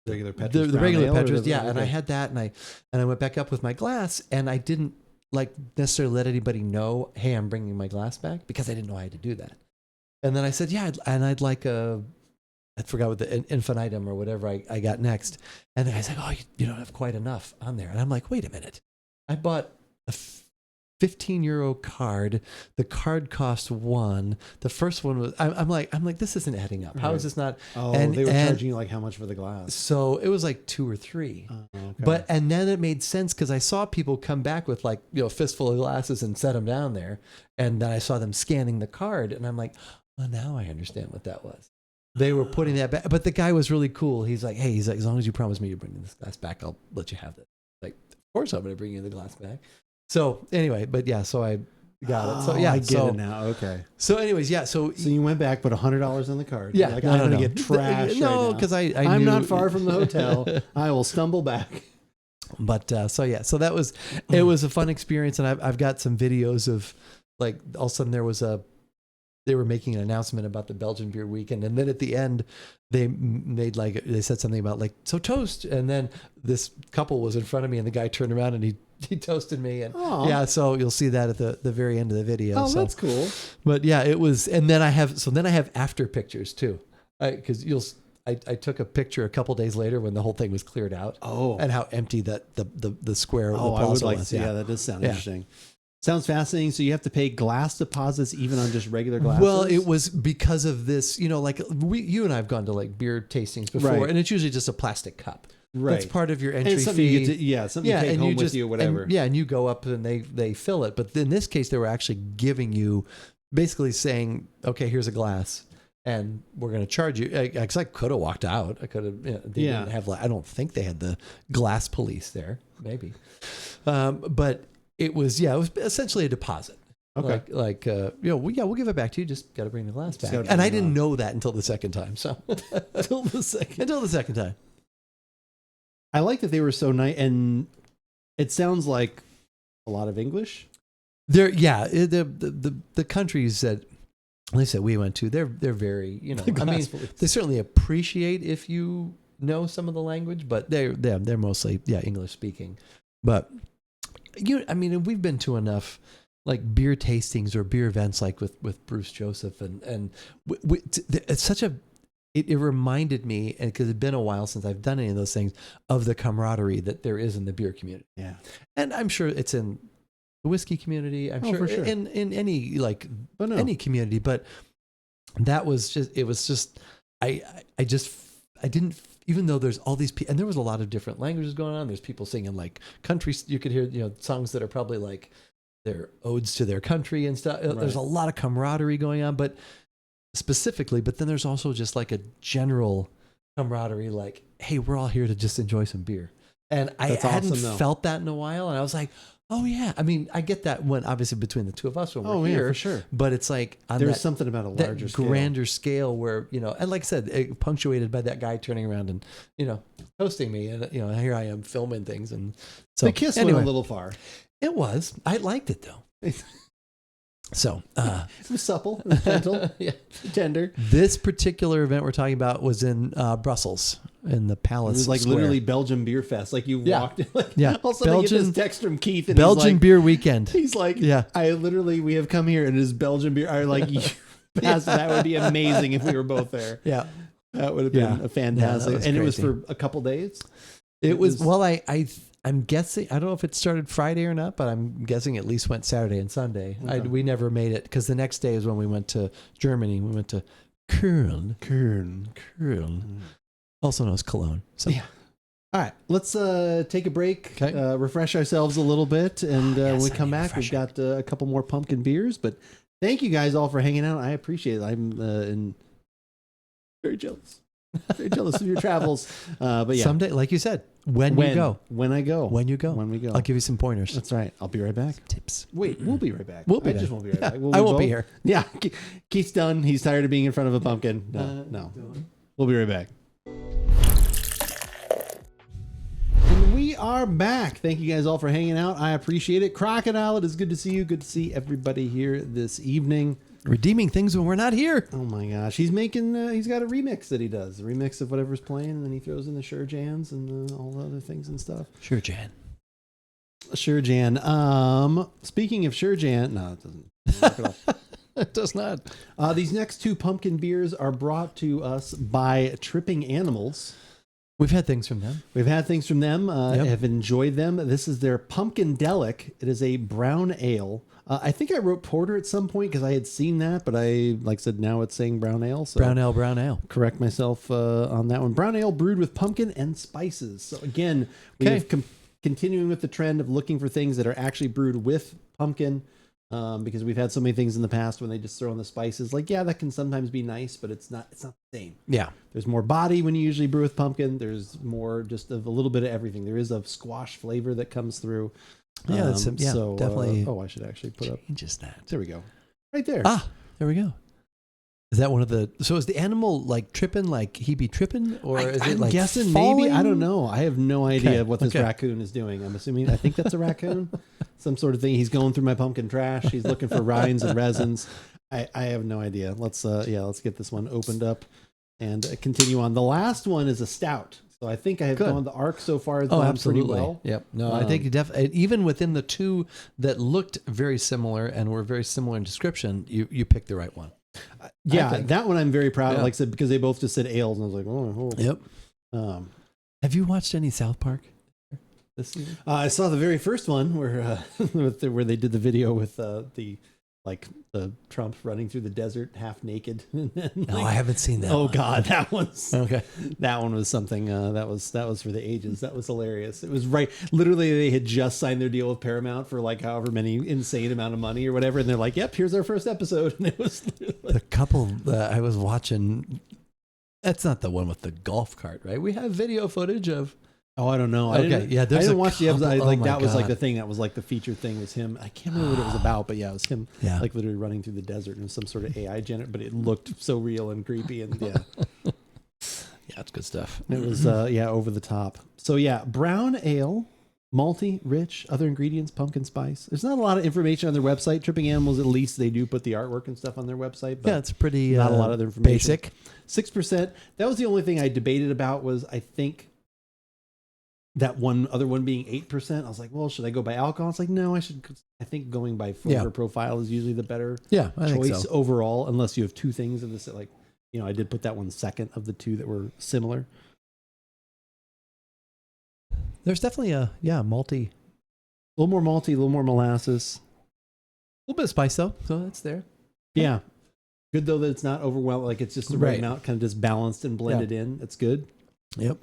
A: regular Petrus.
B: The regular Petrus, yeah. And I had that, and I went back up with my glass, and I didn't like necessarily let anybody know, hey, I'm bringing my glass back, because I didn't know I had to do that. And then I said, yeah, I'd like I forgot what the infinitum or whatever I got next. And the guy's like, oh, you don't have quite enough on there. And I'm like, wait a minute. I bought a €15 card. The card cost 1. The first one was, I'm like, this isn't adding up. How is this not?
A: Oh, they were charging you like how much for the glass?
B: So it was like 2 or 3.
A: Okay.
B: And then it made sense, because I saw people come back with like, a fistful of glasses and set them down there. And then I saw them scanning the card, and I'm like, well, now I understand what that was. They were putting that back. But the guy was really cool. He's like, hey, as long as you promise me you're bringing this glass back, I'll let you have this. Like, of course I'm going to bring you the glass back. So anyway, but yeah, so I got it. So yeah,
A: I get it now. Okay.
B: So anyways, yeah. So
A: you went back, put $100 on the card.
B: Yeah.
A: Like, I'm going to get trashed.
B: No, because I
A: I'm
B: knew,
A: not far from the hotel. I will stumble back.
B: But so yeah, so it was a fun experience, and I've got some videos of, like, all of a sudden they were making an announcement about the Belgian Beer Weekend, and then at the end they said something about like, so toast, and then this couple was in front of me, and the guy turned around and he toasted me, and yeah, so you'll see that at the very end of the video.
A: Oh, that's cool.
B: But yeah, it was, and then I have after pictures too, because I took a picture a couple days later when the whole thing was cleared out. Oh, and how empty that the square of the plaza
A: I would like
B: was.
A: to. Yeah, that does sound interesting. Sounds fascinating. So you have to pay glass deposits even on just regular glasses?
B: Well, it was because of this, like you and I have gone to like beer tastings before,
A: right,
B: and it's usually just a plastic cup.
A: Right.
B: That's part of your entry
A: and something
B: fee.
A: You get to, something you take home with you, whatever.
B: And you go up and they fill it. But in this case, they were actually giving you, basically saying, okay, here's a glass. and we're going to charge you. Because I could have walked out. I could have. They didn't have. I don't think they had the glass police there. Maybe, but it was. Yeah, it was essentially a deposit.
A: Okay.
B: We'll give it back to you. Just got to bring the glass back. And I didn't know that until the second time. So until the second time.
A: I like that they were so nice, and it sounds like a lot of English. The countries that, like I said, we went to, they're very, they certainly appreciate if you know some of the language, but they're mostly English speaking. But we've been to enough like beer tastings or beer events like with Bruce Joseph and it's such a. It reminded me, and because it's been a while since I've done any of those things, of the camaraderie that there is in the beer community. Yeah, and I'm sure it's in the whiskey community. I'm sure in any any community. But that was just. It was just. I didn't. Even though there's all these people, and there was a lot of different languages going on. There's people singing like country. You could hear songs that are probably like their odes to their country and stuff. Right. There's a lot of camaraderie going on, but then there's also just like a general camaraderie, like, hey, we're all here to just enjoy some beer. And I hadn't felt that in a while. And I was like, oh yeah. I mean, I get that when obviously between the two of us when we're here, for sure. But it's like there's something about a larger scale.
B: Grander scale where, and like I said, punctuated by that guy turning around and, toasting me. And, here I am filming things. And so
A: the kiss went a little far.
B: It was. I liked it though. So
A: it was supple, it was gentle, tender.
B: This particular event we're talking about was in Brussels in the Palace.
A: It was like
B: Square.
A: Literally Belgian beer fest. Like you walked, all of a sudden
B: Belgian,
A: I get this text from Keith, and
B: Belgian beer weekend.
A: He's like, we have come here and it is Belgian beer. I like, that would be amazing if we were both there. Yeah, that would have been a fantastic. And crazy. It was for a couple days.
B: It was I'm guessing, I don't know if it started Friday or not, but I'm guessing at least went Saturday and Sunday. Okay. We never made it because the next day is when we went to Germany. We went to Köln, also known as Cologne. So. Yeah.
A: All right, let's take a break, refresh ourselves a little bit, and when we come back, we've got a couple more pumpkin beers. But thank you guys all for hanging out. I appreciate it. I'm very jealous. Very jealous of your travels. But yeah.
B: Someday, like you said, when we go.
A: When we go.
B: I'll give you some pointers.
A: That's right. I'll be right back.
B: Some tips.
A: Wait, we'll be right back.
B: I
A: just won't be right back.
B: I won't be here.
A: Yeah. Keith's done. He's tired of being in front of a pumpkin. No. We'll be right back. And we are back. Thank you guys all for hanging out. I appreciate it. Crocodile, it is good to see you. Good to see everybody here this evening.
B: Redeeming things when we're not here.
A: Oh my gosh, he's making. He's got a remix that he does. A remix of whatever's playing, and then he throws in the Sure Jans and all the other things and stuff.
B: Sure Jan.
A: Speaking of Sure Jan, no, it doesn't. Knock it off.
B: It does not.
A: These next two pumpkin beers are brought to us by Tripping Animals.
B: We've had things from them.
A: Have enjoyed them. This is their Pumpkin-Delic. It is a brown ale. I think I wrote porter at some point because I had seen that, but I said now it's saying brown ale. So
B: brown ale. Correct
A: myself on that one. Brown ale brewed with pumpkin and spices. So again, we have continuing with the trend of looking for things that are actually brewed with pumpkin. Because we've had so many things in the past when they just throw in the spices. That can sometimes be nice, but it's not the same. Yeah. There's more body when you usually brew with pumpkin. There's more just of a little bit of everything. There is a squash flavor that comes through.
B: Yeah, so definitely.
A: I should actually put
B: changes that.
A: There we go. Right there.
B: There we go. Is that one of the? So is the animal like tripping, like he be tripping, or is it like
A: guessing
B: falling?
A: Maybe? I don't know. I have no idea what this raccoon is doing. I think that's a raccoon, some sort of thing. He's going through my pumpkin trash. He's looking for rinds and resins. I have no idea. Let's get this one opened up and continue on. The last one is a stout. So I think I have gone the arc so far has gone pretty well.
B: Yep. No, I think definitely even within the two that looked very similar and were very similar in description, you picked the right one.
A: That one I'm very proud of, like I said, because they both just said ales, and I was like, oh.
B: Yep. Have you watched any South Park this season?
A: I saw the very first one where where they did the video with the like the Trump running through the desert half naked. And then,
B: No, I haven't seen that.
A: Oh
B: one.
A: God, that one's
B: Okay.
A: that one was something that was for the ages. That was hilarious. It was right. Literally, they had just signed their deal with Paramount for like however many insane amount of money or whatever, and they're like, "Yep, here's our first episode." And it was
B: The couple that I was watching. That's not the one with the golf cart, right? We have video footage of.
A: Oh, I don't know.
B: Okay,
A: I didn't watch the episode.
B: couple-
A: Like
B: oh my
A: that was like
B: God.
A: the thing. That was like the featured thing was him. I can't remember what it was about, but yeah, it was him.
B: Yeah.
A: Like literally running through the desert and some sort of AI generator, but it looked so real and creepy and yeah,
B: Yeah, it's good stuff.
A: it was over the top. So yeah, brown ale, malty, rich, other ingredients, pumpkin spice. There's not a lot of information on their website. Tripping Animals, at least they do put the artwork and stuff on their website. But
B: Yeah, it's pretty.
A: not a lot of other information.
B: Basic.
A: 6%. That was the only thing I debated about was I think that other one being 8%. I was like, well, should I go by alcohol? It's like, no, I should. I think going by flavor profile is usually the better
B: Yeah, I think
A: choice
B: so.
A: overall, unless you have two things of this. Like, I did put that one second of the two that were similar.
B: There's definitely a malty.
A: A little more malty, a little more molasses.
B: A little bit of spice though, so that's there.
A: Yeah. Good though that it's not overwhelming. Like it's just the right
B: Right.
A: amount, kind of just balanced and blended in. That's good.
B: Yep.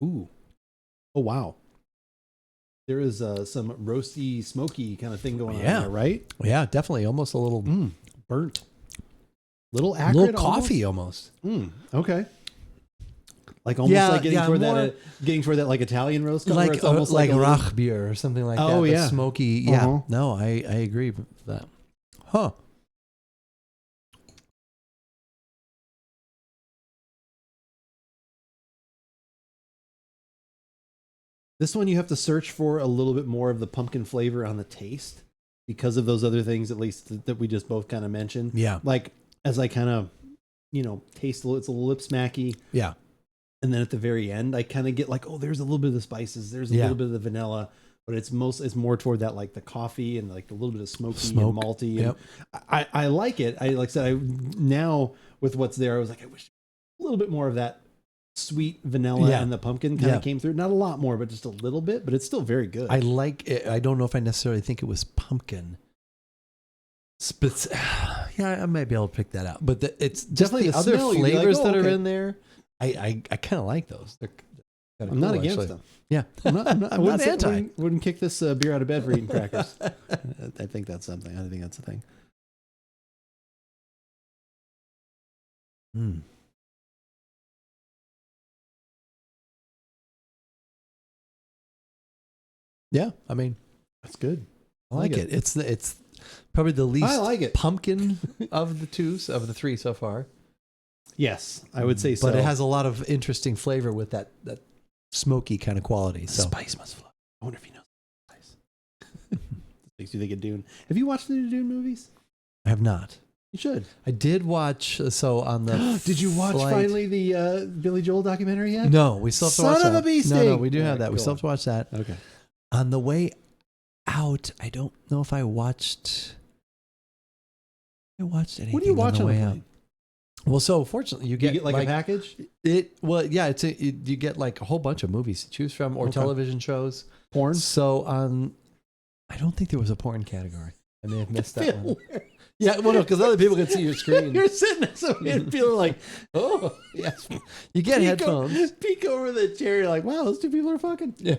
A: Ooh. Oh, wow. There is some roasty, smoky kind of thing going on there, right?
B: Yeah, definitely. Almost a little,
A: Burnt. Little acrid.
B: little coffee almost.
A: Okay. Like almost
B: Yeah,
A: like getting
B: yeah,
A: toward
B: more-
A: that, getting toward that like Italian roast color. where
B: Like
A: it's almost
B: like
A: a little-
B: Rach beer or something like that.
A: Oh,
B: but
A: yeah.
B: smoky. Yeah.
A: Uh-huh.
B: No, I agree with that. Huh.
A: This one you have to search for a little bit more of the pumpkin flavor on the taste because of those other things, at least that we just both kind of mentioned.
B: Yeah.
A: Like as I kind of, taste it's a little lip smacky.
B: Yeah.
A: And then at the very end, I kind of get like, oh, there's a little bit of the spices. There's a little bit of the vanilla, but it's more toward that, like the coffee and like a little bit of smoky and malty.
B: Yep.
A: And I like it. Like I said, now with what's there, I was like, I wish a little bit more of that sweet vanilla and the pumpkin kind of came through. Not a lot more, but just a little bit, but it's still very good.
B: I like it. I don't know if I necessarily think it was pumpkin. Yeah, I might be able to pick that out. But it's
A: Definitely
B: definitely the
A: the
B: other
A: smell, you'd be
B: flavors
A: like, oh,
B: that are
A: okay.
B: in there. I kind of like those. They're kinda
A: I'm not
B: cool,
A: against
B: actually.
A: them.
B: Yeah.
A: I'm not,
B: I'm not
A: wouldn't say-
B: anti.
A: Wouldn't kick this beer out of bed for eating crackers. I think that's something. I think that's a thing.
B: Mm. Yeah, I mean,
A: That's good.
B: I like it. It's probably the least
A: I like it.
B: pumpkin of the three so far.
A: Yes, I would say so.
B: But it has a lot of interesting flavor with that smoky kind of quality. So
A: spice must flow. I wonder if he knows spice. Makes you think of Dune. Have you watched the new Dune movies?
B: I have not.
A: You should.
B: I did watch. So on the
A: Did you watch
B: flight-
A: finally the Billy Joel documentary yet?
B: No, we still have to
A: Son
B: watch
A: of
B: that.
A: a bee
B: No,
A: sting.
B: we do have
A: Alright,
B: that. We
A: go
B: still have to watch that.
A: Okay.
B: On the way out, I don't know if I watched. I watched anything.
A: What do you watch
B: on the way
A: plane?
B: out? Well, so fortunately, you
A: You
B: get,
A: get like a package?
B: It well, yeah, you get like a whole bunch of movies to choose from or
A: Okay.
B: television shows.
A: Porn?
B: So I don't think there was a porn category. I may have missed that one.
A: Phil,
B: Yeah, well, no, because other people can see your screen.
A: You're sitting there so weird, feeling like, oh,
B: Yes, you get headphones.
A: Peek over the chair. You're like, wow, those two people are fucking.
B: Yeah.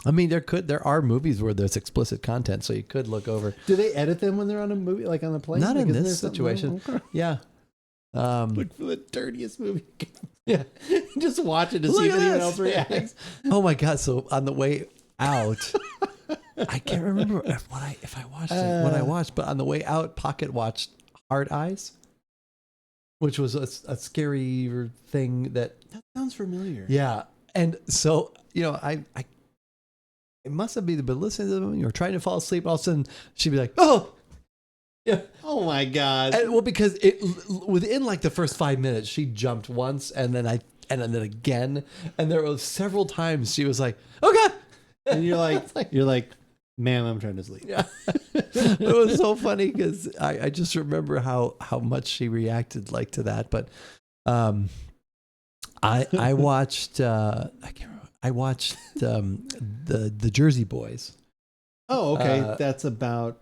B: I mean, there are movies where there's explicit content, so you could look over.
A: Do they edit them when they're on a movie, like on a plane?
B: Not in
A: Like, isn't
B: this
A: there something
B: situation.
A: wrong? Okay.
B: Yeah.
A: Look for the dirtiest movie.
B: Yeah.
A: Just watch it to
B: Look
A: see if
B: at
A: anyone
B: this.
A: else reacts.
B: Oh my God! So on the way out, I can't remember if I watched it, what I watched, but on the way out, Pocket watched Hard Eyes, which was a scary thing that.
A: That sounds familiar.
B: Yeah, and so it must have been listening to them. You were trying to fall asleep. All of a sudden, she'd be like, "Oh." Yeah.
A: Oh my God.
B: And, well, because within like the first 5 minutes, she jumped once, and then then again, and there were several times she was like, "Oh God!"
A: And you're like,
B: It's like-
A: you're like, ma'am, I'm trying to sleep.
B: Yeah, it was so funny because I just remember how much she reacted like to that. But I watched. I can't remember. I watched the Jersey Boys.
A: Oh, okay. That's about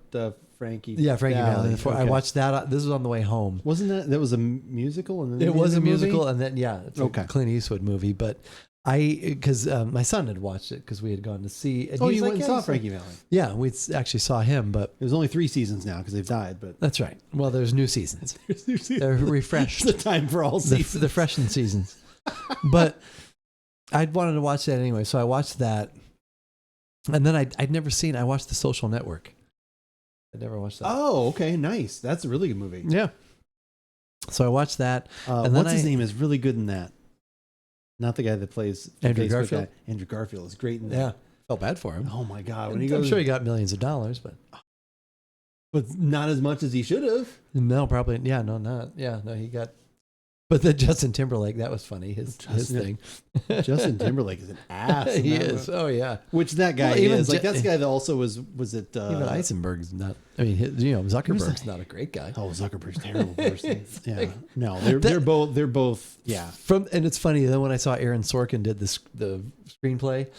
A: Frankie.
B: Yeah, Frankie Valli.
A: Okay.
B: I watched that. This was on the way home.
A: Wasn't that was a musical? And then
B: It was a
A: movie?
B: musical, and then it's
A: Okay.
B: a Clint Eastwood movie. But because my son had watched it because we had gone to see. And
A: Oh,
B: he was
A: you
B: like,
A: went and saw Frankie Valli.
B: Yeah, we actually saw him, but
A: There's only 3 seasons now because they've died. But
B: that's right. Well, there's new seasons. They're refreshed.
A: It's the time for all seasons.
B: The freshened seasons. But I'd wanted to watch that anyway, so I watched that. And then I'd never seen. I watched The Social Network. I'd never watched that.
A: Oh, okay, nice. That's a really good movie.
B: Yeah. So I watched that. And then
A: what's his name is really good in that. Not the guy that plays
B: Andrew
A: Facebook
B: Garfield.
A: guy. Andrew Garfield is great in that.
B: Yeah. Felt bad for him.
A: Oh my God, when
B: I'm
A: he goes,
B: sure he got millions of dollars,
A: but not as much as he should have.
B: no, probably. Yeah, no, not. Yeah, no, he got. But the Justin Timberlake, that was funny. His thing.
A: Justin Timberlake is an ass.
B: He is. Oh yeah.
A: Which that guy
B: Well,
A: is. Like that's the guy that also was it
B: even Eisenberg's not. I mean, Zuckerberg's not a great guy.
A: Oh, Zuckerberg's a terrible person. Yeah. No, they're both. Yeah.
B: And it's funny. Then when I saw Aaron Sorkin did the screenplay,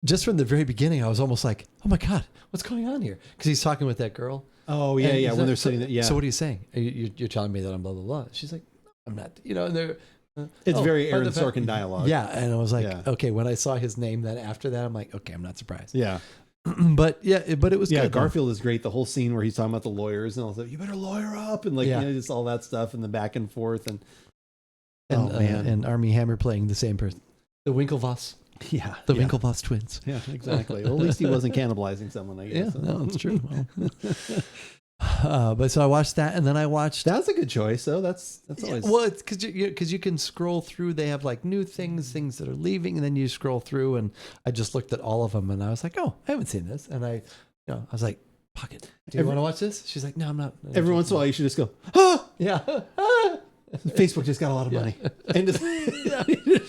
B: just from the very beginning, I was almost like, oh my God, what's going on here? Because he's talking with that girl.
A: Oh yeah,
B: and
A: yeah. When they're sitting there, yeah.
B: So what are you saying? You're telling me that I'm blah blah blah. She's like, I'm not. And they're.
A: It's very Aaron Sorkin dialogue.
B: Yeah, and I was like, okay. When I saw his name, then after that, I'm like, okay, I'm not surprised.
A: Yeah.
B: but it was good.
A: Garfield is great. The whole scene where he's talking about the lawyers and all that. You better lawyer up and just all that stuff and the back and forth and
B: and Armie Hammer playing the same person, the Winklevoss.
A: Yeah,
B: the Winklevoss twins.
A: Yeah, exactly. Well, at least he wasn't cannibalizing someone. I guess.
B: Yeah, no, it's true. But so I watched that, and then I watched.
A: That's a good choice, though. That's always
B: well. It's because you can scroll through. They have like new things that are leaving, and then you scroll through. And I just looked at all of them, and I was like, oh, I haven't seen this. And I was like, Pocket, do you want to watch this? She's like, no, I'm not.
A: Every once in a while, you should just go, ah,
B: yeah.
A: Facebook just got a lot of money, and just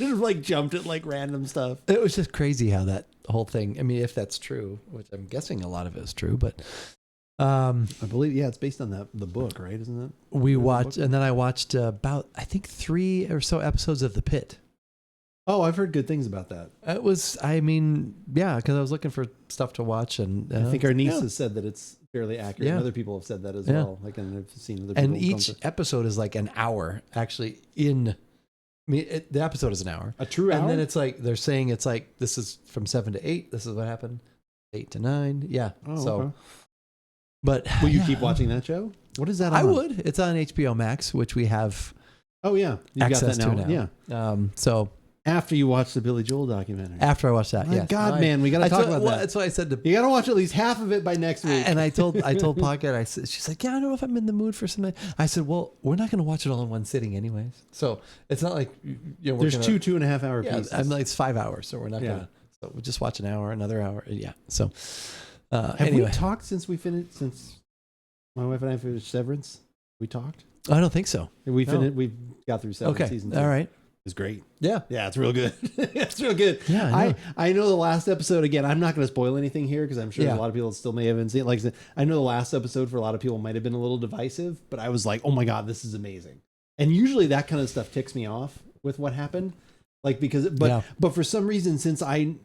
A: like jumped at like random stuff.
B: It was just crazy how that whole thing. I mean, if that's true, which I'm guessing a lot of it is true, but
A: I believe it's based on the book, right? Isn't it?
B: We watched, and then I watched about I think 3 or so episodes of The Pit.
A: Oh, I've heard good things about that.
B: It was, I mean, yeah, because I was looking for stuff to watch, and
A: I think our niece has said that it's fairly accurate.
B: Yeah.
A: And other people have said that as well. Like, and I've seen other people.
B: And each episode is like an hour, actually. The episode is an hour,
A: a true hour,
B: and then it's like they're saying it's like this is from 7 to 8. This is what happened, 8 to 9. Yeah.
A: Oh,
B: so,
A: okay.
B: But
A: will you keep watching that show? What is that?
B: I would. It's on HBO Max, which we have.
A: Oh yeah, you
B: access
A: got that
B: now.
A: Yeah.
B: So.
A: After you watch the Billy Joel documentary.
B: After I watched that, yes.
A: God, man, we got to talk about that.
B: That's why I said
A: you got to watch at least half of it by next week.
B: And I told Pocket, she's like, yeah, I don't know if I'm in the mood for something. I said, well, we're not going to watch it all in one sitting, anyways. So it's not like
A: there's 2.5 hour pieces.
B: I'm like it's 5 hours, so we're not gonna. So we'll just watch an hour, another hour. Yeah. So
A: have we talked since we finished? Since my wife and I finished Severance, we talked.
B: I don't think so.
A: We finished. We got through Severance season 2.
B: All right.
A: It's great.
B: Yeah.
A: It's real good. It's real good.
B: Yeah,
A: I know the last episode, again, I'm not going to spoil anything here because I'm sure a lot of people still may haven't seen it. Like I said, I know the last episode for a lot of people might have been a little divisive, but I was like, oh my God, this is amazing. And usually that kind of stuff ticks me off with what happened. Like, but for some reason, since I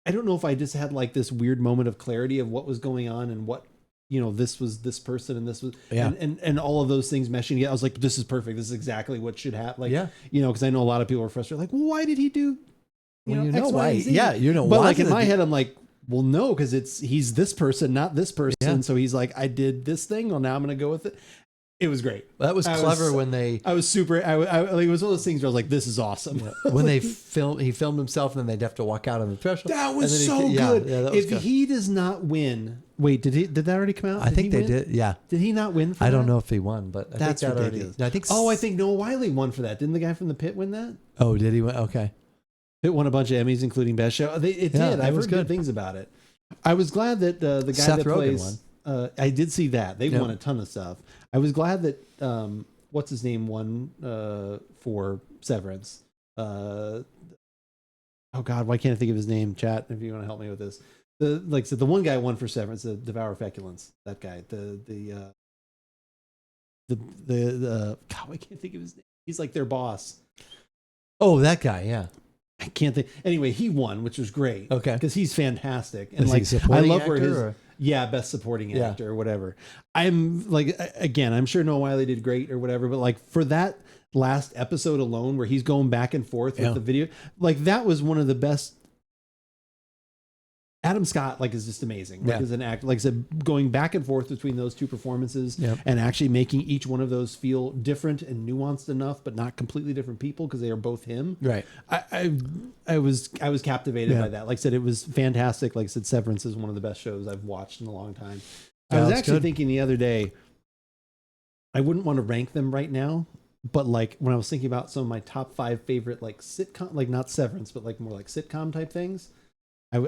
A: don't know if I just had like this weird moment of clarity of what was going on and what, this was this person and this was, and all of those things meshing together. I was like, this is perfect. This is exactly what should happen. Like, because I know a lot of people are frustrated. Like, well, why did he do, X,
B: why?
A: Y, Z?
B: Yeah,
A: But like in my head, I'm like, well, no, because he's this person, not this person.
B: Yeah.
A: So he's like, I did this thing. Well, now I'm going to go with it. It was great.
B: That was clever when they.
A: I was super. I like, it was one of those things where I was like, "This is awesome."
B: Yeah. When he filmed himself, and then they'd have to walk out on the threshold.
A: That was so good.
B: Yeah, that was
A: if
B: good.
A: he does not win, wait, did that already come out?
B: I think they did. Yeah.
A: Did he not win? For
B: I don't know if he won, but
A: that's
B: think that
A: ridiculous.
B: I think.
A: I think Noah Wiley won for that. Didn't the guy from The Pit win that?
B: Oh, did he win? Okay.
A: It won a bunch of Emmys, including Best Show. It did. I've heard good things about it. I was glad that the guy
B: Seth
A: that
B: Rogen
A: plays.
B: won.
A: I did see that. They've won a ton of stuff. I was glad that what's his name won for Severance. Oh God, why can't I think of his name? Chat, if you want to help me with this. The one guy won for Severance, the Devour Feculence. That guy. The God, I can't think of his name. He's like their boss.
B: Oh, that guy. Yeah.
A: I can't think. Anyway, he won, which was great.
B: Okay.
A: Because he's fantastic. And
B: Is he
A: like, I
B: supporting
A: love where
B: actor,
A: his,
B: or?
A: yeah, best supporting
B: Yeah.
A: actor or whatever. I'm like, again, I'm sure Noah Wiley did great or whatever, but like for that last episode alone where he's going back and forth with the video, like that was one of the best. Adam Scott like is just amazing. Like as an actor, like I said, going back and forth between those two performances and actually making each one of those feel different and nuanced enough, but not completely different people because they are both him.
B: Right.
A: I was captivated by that. Like I said, it was fantastic. Like I said, Severance is one of the best shows I've watched in a long time. I was actually thinking the other day, I wouldn't want to rank them right now, but like when I was thinking about some of my top 5 favorite like sitcom, like not Severance, but like more like sitcom type things.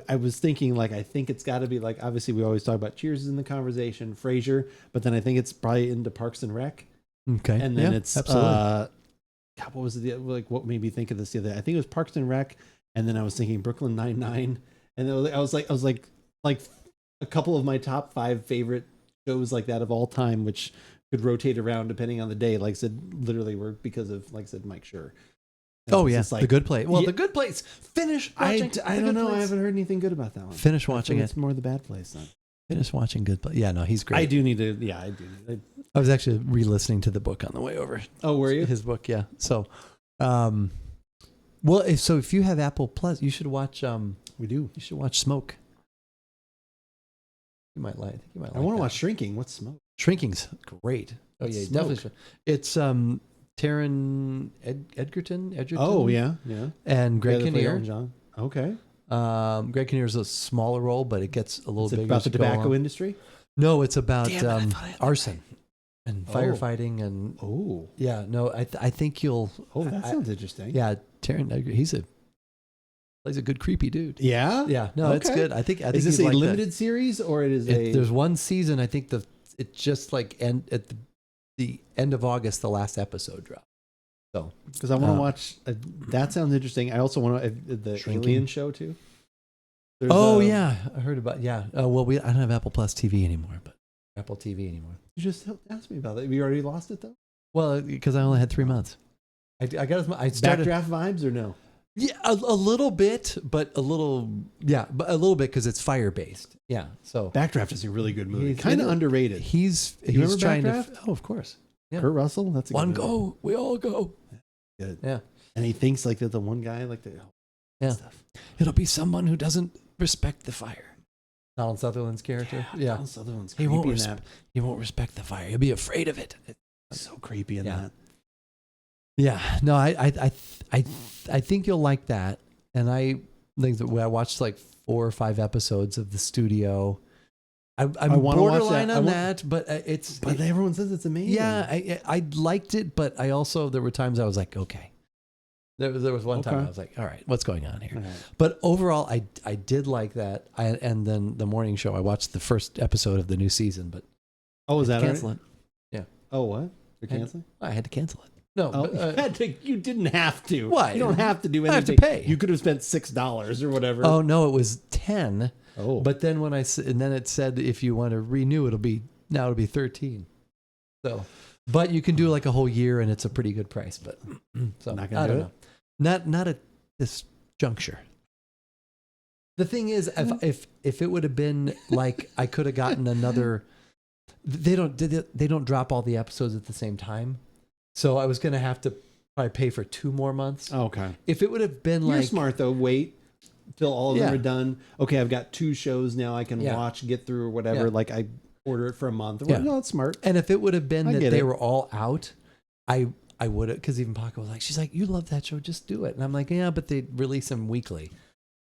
A: I was thinking like, I think it's got to be like, obviously we always talk about Cheers in the conversation, Frasier, but then I think it's probably into Parks and Rec.
B: Okay.
A: And then it's,
B: absolutely.
A: God, what was it? Like what made me think of this the other day? I think it was Parks and Rec. And then I was thinking Brooklyn Nine-Nine. And then I was like a couple of my top 5 favorite shows like that of all time, which could rotate around depending on the day. Like I said, literally were because of, like I said, Mike Schur.
B: Oh yeah, like, The Good Place. Well, The Good Place. Finish watching.
A: I don't know. I haven't heard anything good about that one.
B: Finish watching it.
A: It's more The Bad Place then.
B: Finish watching Good Place. Yeah, no, he's great.
A: I do need to. Yeah, I do.
B: I was actually re-listening to the book on the way over.
A: Oh, were you?
B: His book, yeah. So, well, if you have Apple Plus, you should watch.
A: We do.
B: You should watch Smoke. You might like.
A: I want to watch Shrinking. What's Smoke?
B: Shrinking's great. Oh yeah, definitely. It's Taron Edgerton.
A: Oh yeah.
B: And Greg Kinnear.
A: John. Okay.
B: Greg Kinnear is a smaller role, but it gets a little bigger.
A: About the tobacco industry?
B: No, it's about arson and firefighting and.
A: Oh.
B: Yeah. No, I think you'll.
A: Oh, that sounds interesting.
B: Yeah, Taron Edgerton. Plays a good creepy dude.
A: Yeah.
B: Yeah. No, it's good. I think.
A: Is this a limited series or it is a?
B: There's one season. I think it just like at the end of August, the last episode dropped. So,
A: because I want to watch, that sounds interesting. I also want to the
B: Shrinking.
A: Alien show too.
B: Yeah, I heard about. Yeah, well, I don't have Apple Plus TV anymore, but Apple TV anymore.
A: You just asked me about that. You already lost it though.
B: Well, because I only had 3 months. I got. I started
A: Backdraft vibes or no?
B: Yeah, a little bit, but a little bit because it's fire based. Yeah, so
A: Backdraft is a really good movie. Kind of underrated.
B: He's
A: remember
B: trying
A: Backdraft?
B: to. Oh, of course. Yeah.
A: Kurt Russell. That's a
B: one
A: good
B: go. We all go.
A: Good.
B: Yeah.
A: And he thinks like that the one guy like the stuff.
B: It'll be someone who doesn't respect the fire. Donald Sutherland's character. Yeah.
A: Donald Sutherland's
B: He
A: creepy
B: won't
A: in that.
B: He won't respect the fire. He'll be afraid of it.
A: It's so creepy in that.
B: Yeah. No, I think you'll like that. And I think that I watched like 4 or 5 episodes of The Studio. I'm borderline on that, but it's.
A: But everyone says it's amazing.
B: Yeah, I liked it, but I also there were times I was like, okay. There was one time I was like, all right, what's going on here? Right. But overall, I did like that. And then the morning show, I watched the first episode of the new season, but
A: was that
B: cancel it? Yeah.
A: Oh, what? You're canceling?
B: I had to cancel it. No,
A: you didn't have to.
B: Why?
A: You don't have to do anything.
B: I have to pay.
A: You could have spent $6 or whatever.
B: Oh no, it was 10.
A: Oh,
B: but then then it said if you want to renew, it'll be 13. So, but you can do like a whole year, and it's a pretty good price. But so
A: not gonna do it?
B: Not at this juncture. The thing is, if it would have been like I could have gotten another. They don't drop all the episodes at the same time. So I was going to have to probably pay for 2 more months.
A: Okay.
B: If it would have been
A: You're smart though. Wait till all of them are done. Okay, I've got 2 shows now I can watch, get through or whatever. Yeah. Like I order it for a month. Well, no, that's smart.
B: And if it would have been that they were all out, I would have, because even Paco was like, she's like, you love that show, just do it. And I'm like, yeah, but they release them weekly.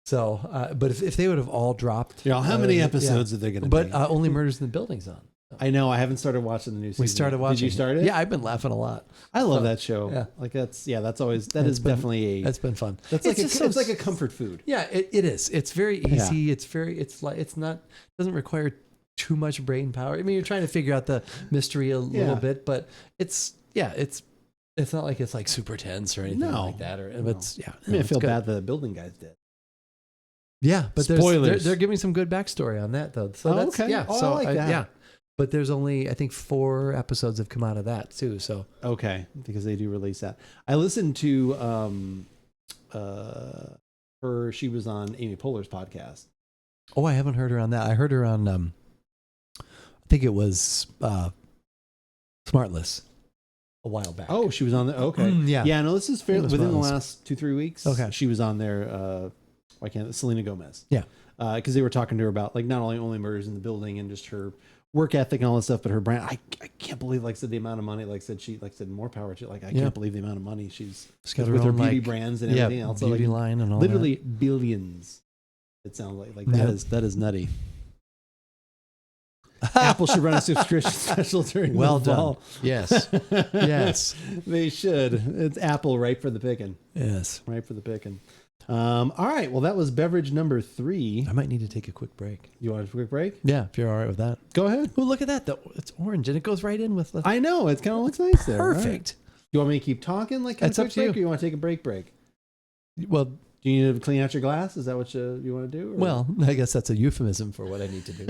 B: So, but if they would have all dropped.
A: Yeah, how many episodes are they going to be?
B: But only Murders in the Building's on.
A: I know. I haven't started watching the new season.
B: We started watching.
A: Did you start it?
B: Yeah, I've been laughing a lot.
A: I love that show. Yeah, like that's always definitely
B: that's been fun.
A: That's like it's like a comfort food.
B: Yeah, it is. It's very easy. Yeah. It's not doesn't require too much brain power. I mean, you're trying to figure out the mystery a little bit, but it's not like it's like super tense or anything like that.
A: I feel bad the building guys did.
B: Yeah, but
A: spoilers.
B: They're giving some good backstory on that though. So that's
A: okay.
B: Yeah,
A: I like that.
B: Yeah. But there's only, I think, 4 episodes have come out of that too. So
A: Okay, because they do release that. I listened to her. She was on Amy Poehler's podcast.
B: I haven't heard her on that. I heard her on, I think it was Smartless a while back.
A: Oh, she was on the okay.
B: Yeah.
A: No, this is fairly within the
B: Smartless.
A: last 2-3 weeks.
B: Okay.
A: She was on there. Why can't Selena Gomez?
B: Yeah.
A: Because they were talking to her about like not only murders in the building and just her work ethic and all that stuff, but her brand. I can't believe, like I said, the amount of money. Like I said, more power to. Like I can't believe the amount of money she's
B: got
A: with her
B: own,
A: beauty
B: like,
A: brands and everything else. So,
B: beauty
A: like,
B: line and all
A: literally billions. It sounds like that is nutty. Apple should run a subscription special during
B: Well
A: the fall.
B: done. Yes. Yes.
A: They should. It's Apple ripe for the picking.
B: Yes.
A: Ripe for the picking. All right. Well, that was beverage number 3.
B: I might need to take a quick break.
A: You want a quick break?
B: Yeah, if you're all right with that.
A: Go ahead.
B: Oh, look at that though. It's orange and it goes right in with the
A: I know. It kind of looks nice there.
B: perfect.
A: Right. You want me to keep talking like kind
B: That's
A: of
B: up
A: quick
B: to you.
A: break, or you want to take a break?
B: Well,
A: Do you need to clean out your glass? Is that what you want to do? Or?
B: well, I guess that's a euphemism for what I need to do.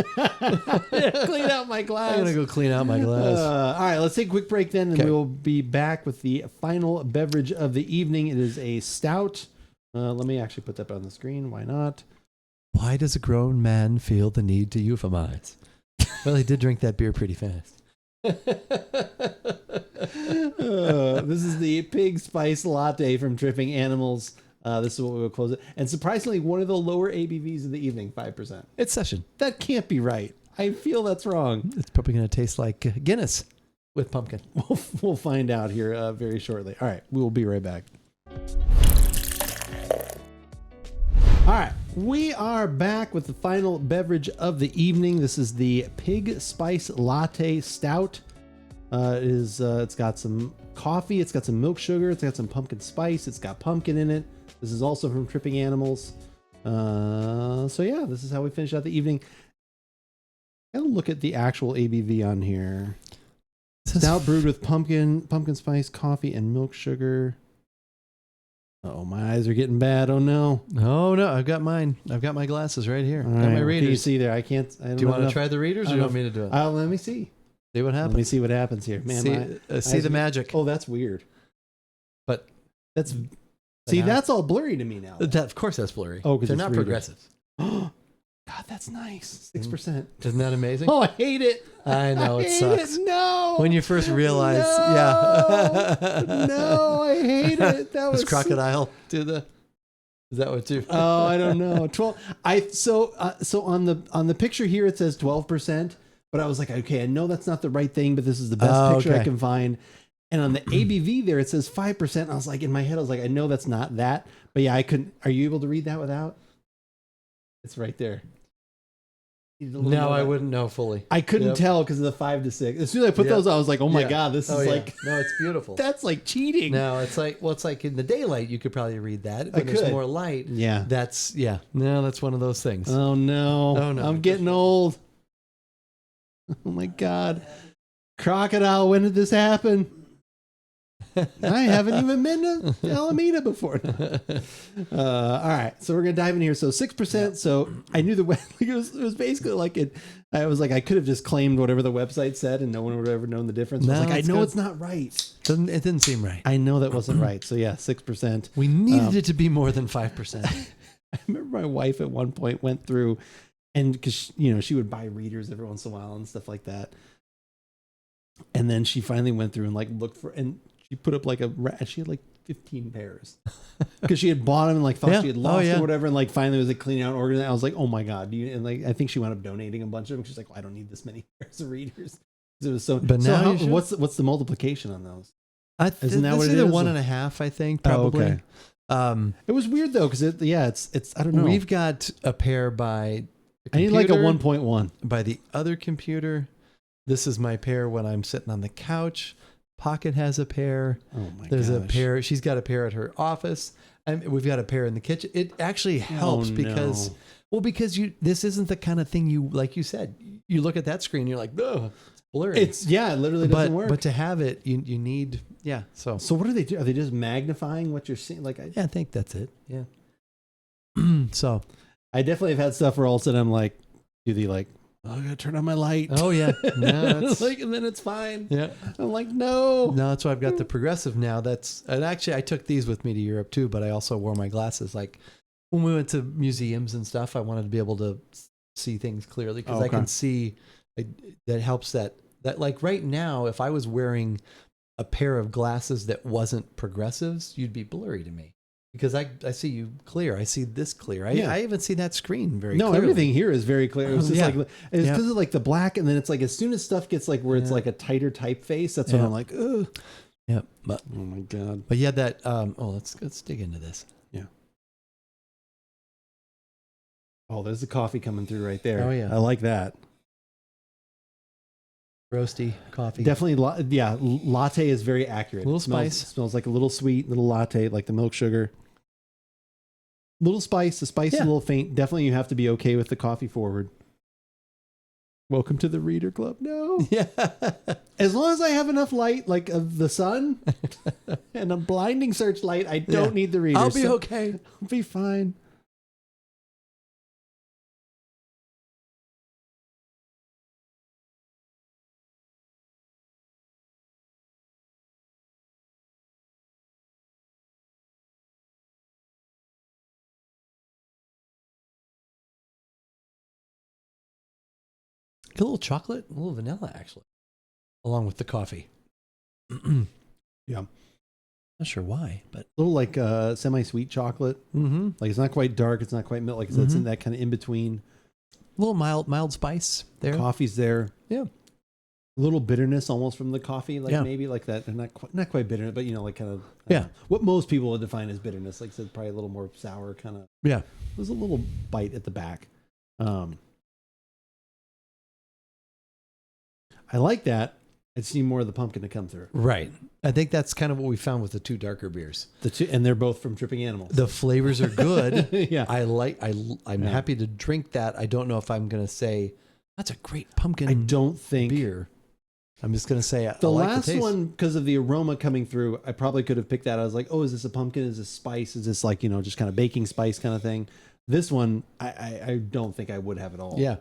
A: clean out my glass.
B: I'm gonna go clean out my glass.
A: All right, let's take a quick break then, and
B: Okay.
A: we will be back with the final beverage of the evening. It is a stout. Let me actually put that on the screen. Why not?
B: Why does a grown man feel the need to euphemize? Well, he did drink that beer pretty fast.
A: This is the Pig Spice Latte from Tripping Animals. This is what we will close it. And surprisingly, one of the lower ABVs of the evening, 5%.
B: It's session.
A: That can't be right. I feel that's wrong.
B: It's probably going to taste like Guinness with pumpkin.
A: We'll find out here very shortly. All right, we will be right back. All right, we are back with the final beverage of the evening. This is the Pig Spice Latte Stout. It's got some coffee, it's got some milk sugar, it's got some pumpkin spice, it's got pumpkin in it. This is also from Tripping Animals. So yeah, this is how we finish out the evening. I'll look at the actual ABV on here. Stout brewed with pumpkin spice, coffee, and milk sugar. Oh, my eyes are getting bad. Oh no.
B: Oh no, I've got mine. I've got my glasses right here.
A: All
B: Got
A: right,
B: my
A: what
B: readers.
A: can you see there? I can't. I don't
B: Do you
A: know
B: want to
A: enough.
B: try the readers, or do you want me to do it?
A: Let me see.
B: See what happens.
A: Let me see what happens here, man.
B: See the magic.
A: Oh, that's weird.
B: But
A: that's
B: now-
A: that's all blurry to me now.
B: That, of course, that's blurry.
A: Oh, 'cause
B: they're
A: it's
B: not
A: readers.
B: progressive.
A: God, that's nice. 6%.
B: Isn't that amazing?
A: Oh, I hate it.
B: I know, it
A: hate
B: sucks.
A: It. No.
B: When you first realize,
A: No.
B: yeah.
A: No, I hate it. That was
B: Does Crocodile do the? Is that what you?
A: Oh, I don't know. 12. So on the picture here it says 12%, but I was like, okay, I know that's not the right thing, but this is the best picture I
B: okay.
A: can find. And on the ABV there it says 5%. And I was like, in my head I was like, I know that's not that, but yeah, I couldn't. Are you able to read that without? It's right there.
B: No, I wouldn't know fully.
A: I couldn't
B: Yep.
A: tell because of the 5 to 6. As soon as I put those, I was like, oh my
B: Yeah.
A: god, this is like
B: no, it's beautiful.
A: that's like cheating.
B: No, it's like in the daylight you could probably read that. When there's
A: could.
B: more light,
A: Yeah.
B: that's that's one of those things.
A: Oh no.
B: Oh, no.
A: I'm getting old. Oh my god. Crocodile, when did this happen? I haven't even been to Alameda before. All right, so we're gonna dive in here. So 6%. So I knew it was basically like it. I was like, I could have just claimed whatever the website said, and no one would have ever known the difference. I was
B: No,
A: like, I
B: it's
A: know
B: good.
A: it's not right.
B: It didn't seem right.
A: I know that wasn't right. So yeah, 6%.
B: We needed it to be more than 5%.
A: I remember my wife at one point went through, and because she would buy readers every once in a while and stuff like that, and then she finally went through and like looked for, and she put up like she had like 15 pairs because she had bought them and like thought she had lost or whatever, and like finally was like cleaning out, organizing. I was like, oh my god, and like I think she wound up donating a bunch of them. She's like, well, I don't need this many pairs of readers. It was so.
B: But
A: so
B: now
A: what's the multiplication on those?
B: Isn't that what it is? 1.5, I think, probably.
A: Oh, okay. It was weird though because it's I don't know.
B: We've got a pair by.
A: I need like a 1.1
B: by the other computer. This is my pair when I'm sitting on the couch. Pocket has a pair.
A: Oh my
B: There's
A: gosh.
B: a pair. She's got a pair at her office. And we've got a pair in the kitchen. It actually helps because this isn't the kind of thing like you said, you look at that screen, you're like, oh, it's blurry.
A: It literally doesn't work.
B: But to have it, you need, So
A: what do they do? Are they just magnifying what you're seeing? Like,
B: I think that's it. Yeah. So
A: I definitely have had stuff where all of a sudden I'm like, do they like oh, I gotta turn on my light.
B: Oh yeah, no, it's,
A: like, and then it's fine.
B: yeah.
A: I'm like, no.
B: No, that's why I've got the Progressive now. And actually I took these with me to Europe too, but I also wore my glasses. Like when we went to museums and stuff, I wanted to be able to see things clearly because I can see that helps that like right now, if I was wearing a pair of glasses that wasn't Progressives, you'd be blurry to me. Because I see you clear. I see this clear. I even see that screen very clearly.
A: No, everything here is very clear. It's just like, it's because of like the black. And then it's like, as soon as stuff gets like where it's like a tighter typeface, that's when I'm like, ugh.
B: Yeah. But,
A: oh my God.
B: But yeah, that, let's dig into this.
A: Yeah. Oh, there's the coffee coming through right there.
B: Oh yeah.
A: I like that.
B: Roasty coffee.
A: Definitely. Latte is very accurate.
B: A little spice.
A: Smells like a little sweet, little latte, like the milk sugar. Little spice. The spice is a little faint. Definitely you have to be okay with the coffee forward. Welcome to the Reader Club. No.
B: Yeah.
A: As long as I have enough light, like of the sun and a blinding searchlight, I don't need the reader.
B: I'll be okay.
A: I'll be fine.
B: A little chocolate, a little vanilla, actually, along with the coffee.
A: Yeah.
B: Not sure why, but
A: A little like semi-sweet chocolate.
B: mm-hmm.
A: Like it's not quite dark. It's not quite milk. Like it's in that kind of in between.
B: A little mild spice there.
A: Coffee's there.
B: Yeah.
A: A little bitterness almost from the coffee. Like maybe like that. Not quite bitter, but like kind of. What most people would define as bitterness. Like I said, probably a little more sour kind of.
B: Yeah.
A: There's a little bite at the back. I like that. I'd see more of the pumpkin to come through.
B: Right. I think that's kind of what we found with the two darker beers.
A: And they're both from Tripping Animals.
B: The flavors are good.
A: Yeah.
B: I'm happy to drink that. I don't know if I'm going to say that's a great pumpkin.
A: I don't think
B: beer. I'm just going to say
A: the last one, because of the aroma coming through, I probably could have picked that. I was like, oh, is this a pumpkin? Is this spice? Is this like, just kind of baking spice kind of thing? This one, I don't think I would have at all.
B: Yeah.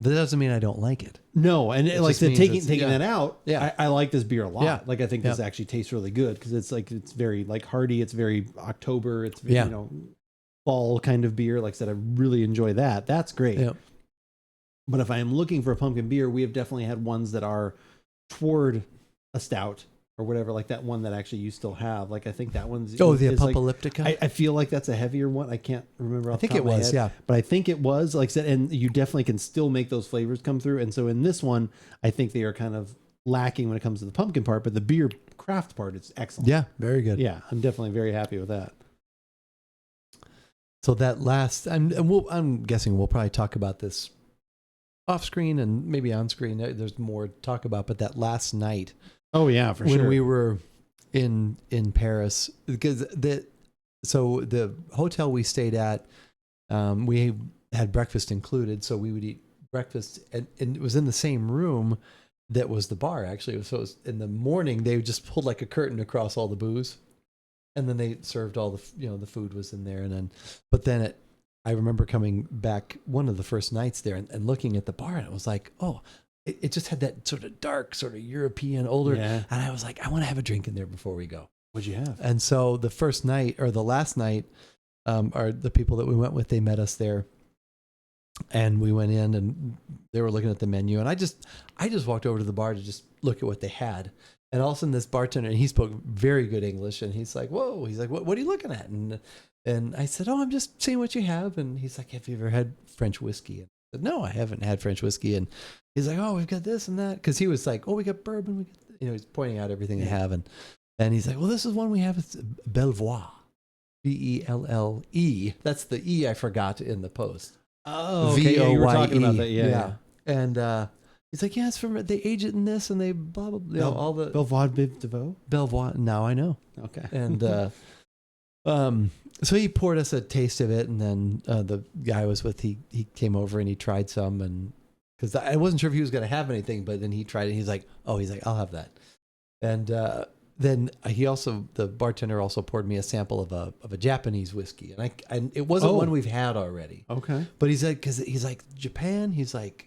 B: That doesn't mean I don't like it.
A: No, and
B: it
A: like
B: just means
A: taking that out,
B: Yeah.
A: I like this beer a lot.
B: Yeah.
A: Like I think this actually tastes really good because it's very like hearty. It's very October. It's very, fall kind of beer. Like I said, I really enjoy that. That's great.
B: Yeah.
A: But if I am looking for a pumpkin beer, we have definitely had ones that are toward a stout or whatever, like that one that actually you still have. Like I think that one's
B: the
A: is
B: Apocalyptica.
A: Like, I feel like that's a heavier one. I can't remember.
B: I think it was,
A: but I think it was. Like I said, and you definitely can still make those flavors come through. And so in this one, I think they are kind of lacking when it comes to the pumpkin part, but the beer craft part is excellent.
B: Yeah, very good.
A: Yeah, I'm definitely very happy with that.
B: So that last, I'm guessing we'll probably talk about this off screen and maybe on screen. There's more to talk about, but that last night.
A: Oh yeah, for sure.
B: When we were in Paris, because the hotel we stayed at, we had breakfast included, so we would eat breakfast, and it was in the same room that was the bar. Actually, so it was in the morning they just pulled like a curtain across all the booze, and then they served all the the food was in there, and then I remember coming back one of the first nights there and looking at the bar, and it was like, oh. It just had that sort of dark, sort of European, older. Yeah. And I was like, I want to have a drink in there before we go.
A: What'd you have?
B: And so the first night or the last night, are the people that we went with, they met us there. And we went in and they were looking at the menu. And I just walked over to the bar to just look at what they had. And all of a sudden this bartender, and he spoke very good English. And he's like, whoa, he's like, what are you looking at? And I said, oh, I'm just seeing what you have. And he's like, have you ever had French whiskey? And I said, no, I haven't had French whiskey. And he's like, oh, we've got this and that. Because he was like, oh, we got bourbon. He's pointing out everything they have. And he's like, well, this is one we have. It's Belvois. Belle. That's the E I forgot in the post.
A: Oh, okay. Yeah, you were talking about that. Yeah.
B: And he's like, yeah, it's from, they age it in this and they blah, blah, blah. All the
A: Belvois Biv DeVoe?
B: Belvois. Now I know.
A: Okay.
B: And so he poured us a taste of it, and then the guy I was with, he came over and he tried some, and because I wasn't sure if he was going to have anything, but then he tried it. And he's like, I'll have that. And then the bartender also poured me a sample of a Japanese whiskey, and it wasn't one we've had already.
A: Okay.
B: But he's like Japan, he's like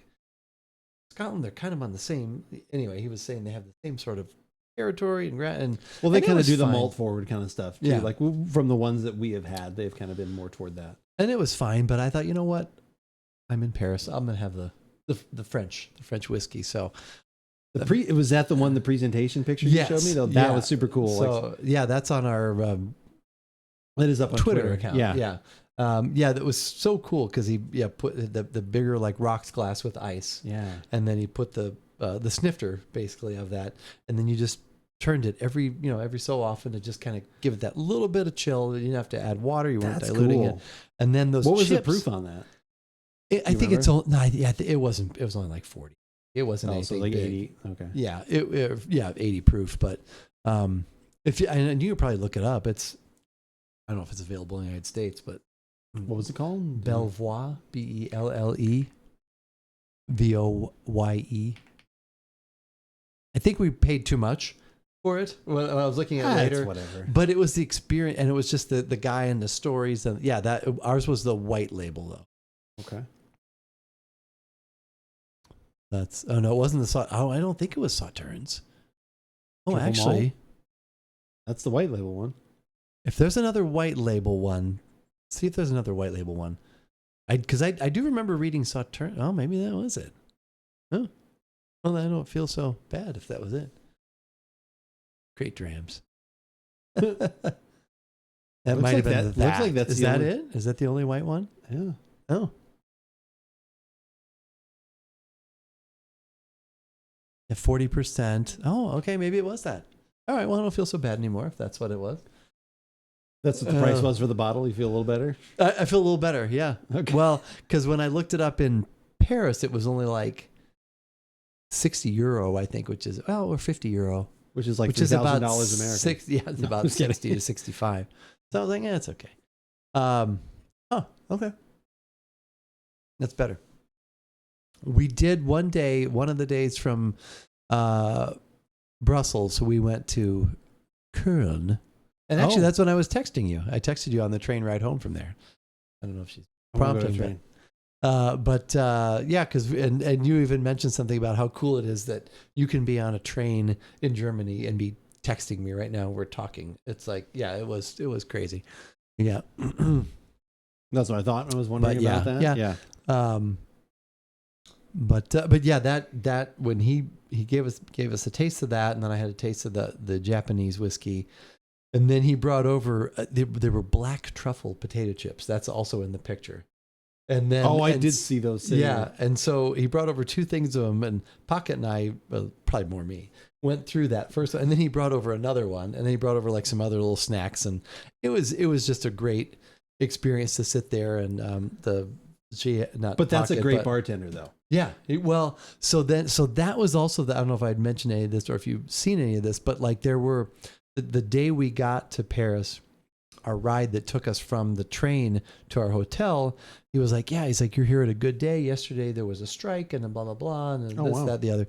B: Scotland, they're kind of on the same. Anyway, he was saying they have the same sort of territory and
A: well, they
B: and
A: kind of do the malt forward kind of stuff too.
B: Yeah.
A: Like from the ones that we have had, they've kind of been more toward that.
B: And it was fine, but I thought, you know what? I'm in Paris. I'm gonna have the French whiskey. So
A: was that the one, the presentation picture you showed me? That was super cool.
B: So that's on our
A: that is up on
B: Twitter account.
A: Yeah.
B: That was so cool because he put the bigger like rocks glass with ice.
A: Yeah.
B: And then he put the snifter basically of that, and then you just turned it every so often to just kind of give it that little bit of chill. You didn't have to add water. You weren't diluting it. And then those.
A: What was
B: chips,
A: the proof on that?
B: I think it's all. No, it wasn't. It was only like 40. It wasn't anything
A: so like
B: big.
A: 80. Okay.
B: Yeah. 80 proof. But if you, and you could probably look it up. It's, I don't know if it's available in the United States, but
A: what was it called?
B: Belvoye, Bellevoye. I think we paid too much for it when I was looking at it later.
A: Whatever.
B: But it was the experience, and it was just the guy and the stories, and that ours was the white label though.
A: Okay.
B: It wasn't the I don't think it was Sauternes. Oh,
A: Triple
B: actually,
A: malt? That's the white label one.
B: if there's another white label one, see if there's another white label one. Because I do remember reading Sauternes. Oh, maybe that was it. Oh, well, I don't feel so bad if that was it. Great drams. That might have been
A: Looks
B: that.
A: like that's
B: Is
A: the
B: that
A: only-
B: it? Is that the only white one?
A: Yeah.
B: Oh. At 40%. Oh, okay. Maybe it was that. All right. Well, I don't feel so bad anymore if that's what it was.
A: That's what the price was for the bottle. You feel a little better?
B: I feel a little better. Yeah.
A: Okay.
B: Well, because when I looked it up in Paris, it was only like €60, I think, or 50 euro.
A: Which is like
B: which is about
A: $3,000 American.
B: It's
A: No,
B: about
A: I'm just kidding.
B: 60 to 65. So I was like, it's okay. Okay. That's better. We did one of the days from Brussels, we went to Köln. And actually, that's when I was texting you. I texted you on the train ride home from there. I don't know if she's prompting me. Because and you even mentioned something about how cool it is that you can be on a train in Germany and be texting me right now. We're talking. It's like, it was crazy. Yeah.
A: That's what I thought. I was wondering about that.
B: Yeah. But yeah, that when he gave us a taste of that, and then I had a taste of the Japanese whiskey, and then he brought over there were black truffle potato chips. That's also in the picture. And then
A: I did see those.
B: Yeah, and so he brought over two things of them, and Pocket and I, probably more me, went through that first, and then he brought over another one, and then he brought over like some other little snacks, and it was just a great experience to sit there and
A: But that's a great bartender though.
B: Yeah. So that was also I don't know if I'd mentioned any of this or if you've seen any of this, but like there were the day we got to Paris, our ride that took us from the train to our hotel, he was like, you're here at a good day. Yesterday there was a strike and then blah, blah, blah. And then that, the other.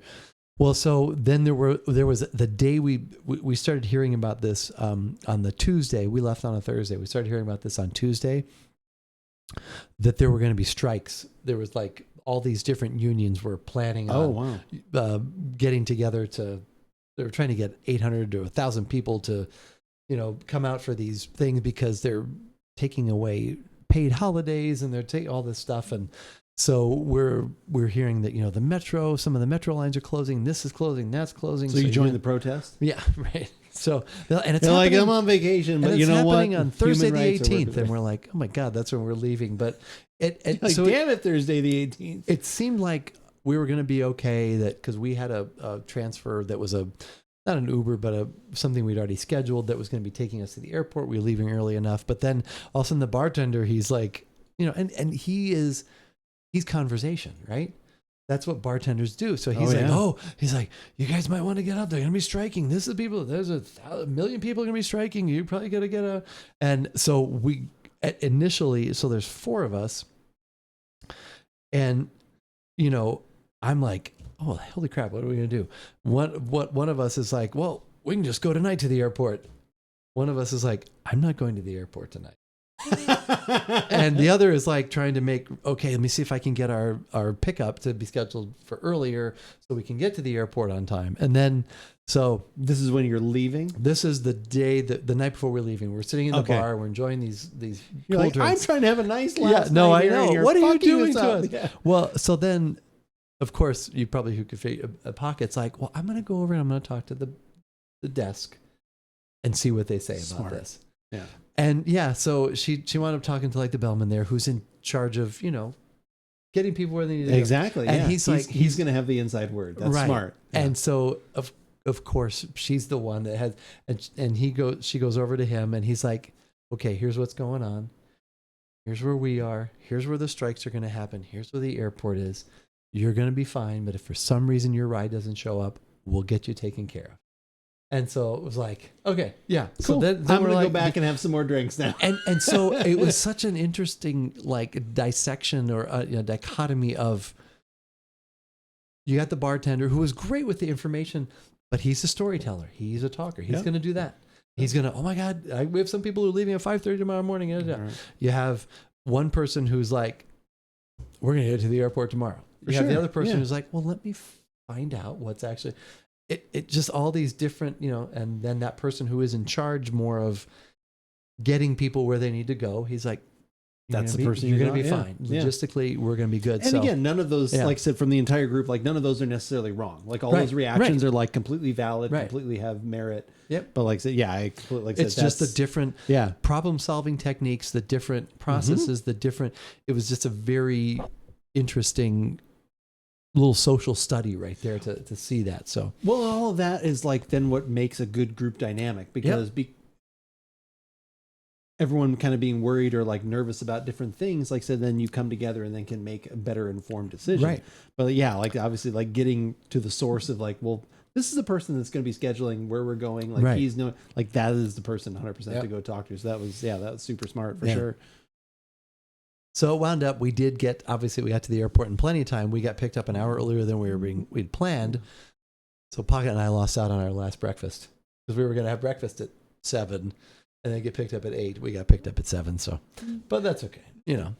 B: Well, so then there was the day we started hearing about this on the Tuesday. We left on a Thursday. We started hearing about this on Tuesday, that there were going to be strikes. There was like all these different unions were planning on getting together they were trying to get 800 to 1,000 people to, come out for these things because they're taking away paid holidays and they're taking all this stuff. And so we're hearing that, some of the metro lines are closing. This is closing. That's closing.
A: So you joined the protest?
B: Yeah, right. So, and it's
A: like, I'm on vacation, but you know what?
B: It's happening on Thursday the 18th, and we're like, oh my God, that's when we're leaving. But
A: damn it, Thursday the 18th.
B: It seemed like we were going to be okay because we had a transfer that was not an Uber, but something we'd already scheduled that was going to be taking us to the airport. We were leaving early enough, but then all of a sudden the bartender, he's like, and he's conversation, right? That's what bartenders do. So he's he's like, you guys might want to get up. They're going to be striking. There's a million people going to be striking. You probably got to get a. And so we initially, so there's four of us. And, I'm like, oh, holy crap, what are we going to do? One of us is like, well, we can just go tonight to the airport. One of us is like, I'm not going to the airport tonight. And the other is like trying to make, okay, let me see if I can get our pickup to be scheduled for earlier so we can get to the airport on time. And then, so
A: this is when you're leaving?
B: this is the day, the night before we're leaving. We're sitting in the bar. We're enjoying these
A: You're
B: cool
A: like,
B: drinks.
A: I'm trying to have a nice
B: Yeah,
A: last
B: no,
A: night
B: I
A: here, and
B: know.
A: you're
B: What are you
A: fucking
B: doing to
A: up.
B: us?
A: Yeah.
B: Well, so then, of course, you probably who could fit a pocket's like, well, I'm going to go over and I'm going to talk to the desk and see what they say about this.
A: Yeah.
B: And yeah, so she wound up talking to like the bellman there, who's in charge of, getting people where they need to go.
A: Exactly.
B: And
A: yeah.
B: he's like,
A: he's going to have the inside word. That's
B: right.
A: smart. Yeah.
B: And so of course she's the one that has, and she goes over to him and he's like, okay, here's what's going on. Here's where we are. Here's where the strikes are going to happen. Here's where the airport is. You're going to be fine. But if for some reason your ride doesn't show up, we'll get you taken care of. And so it was like, okay, yeah.
A: Cool.
B: So then
A: I'm
B: we're
A: going to
B: like,
A: go back and have some more drinks now.
B: And so it was such an interesting like dissection or dichotomy of, you got the bartender who was great with the information, but he's a storyteller. He's a talker. He's going to do that. He's going to, oh my God, we have some people who are leaving at 5:30 tomorrow morning. Right. You have one person who's like, we're going to get to the airport tomorrow. You have the other person who's like, well, let me find out what's actually... It just all these different, and then that person who is in charge more of getting people where they need to go, he's like,
A: that's the person
B: you're going to be fine.
A: Yeah.
B: Logistically, we're going to be good.
A: And again, none of those, like I said, from the entire group, like none of those are necessarily wrong. Like all those reactions are like completely valid, completely have merit.
B: Yep.
A: But like I said,
B: it's just the different problem solving techniques, the different processes, it was just a very interesting little social study right there to see that. So,
A: well, all of that is like then what makes a good group dynamic, because everyone kind of being worried or like nervous about different things, like I said, then you come together and then can make a better informed decision. Right. But yeah, like obviously like getting to the source of like, well, this is the person that's going to be scheduling where we're going. Like he's doing, like that is the person 100% to go talk to. So that was super smart for sure.
B: So it wound up, we got to the airport in plenty of time. We got picked up an hour earlier than we'd planned. So Pocket and I lost out on our last breakfast because we were going to have breakfast at 7 and then get picked up at 8. We got picked up at 7. So, but that's okay.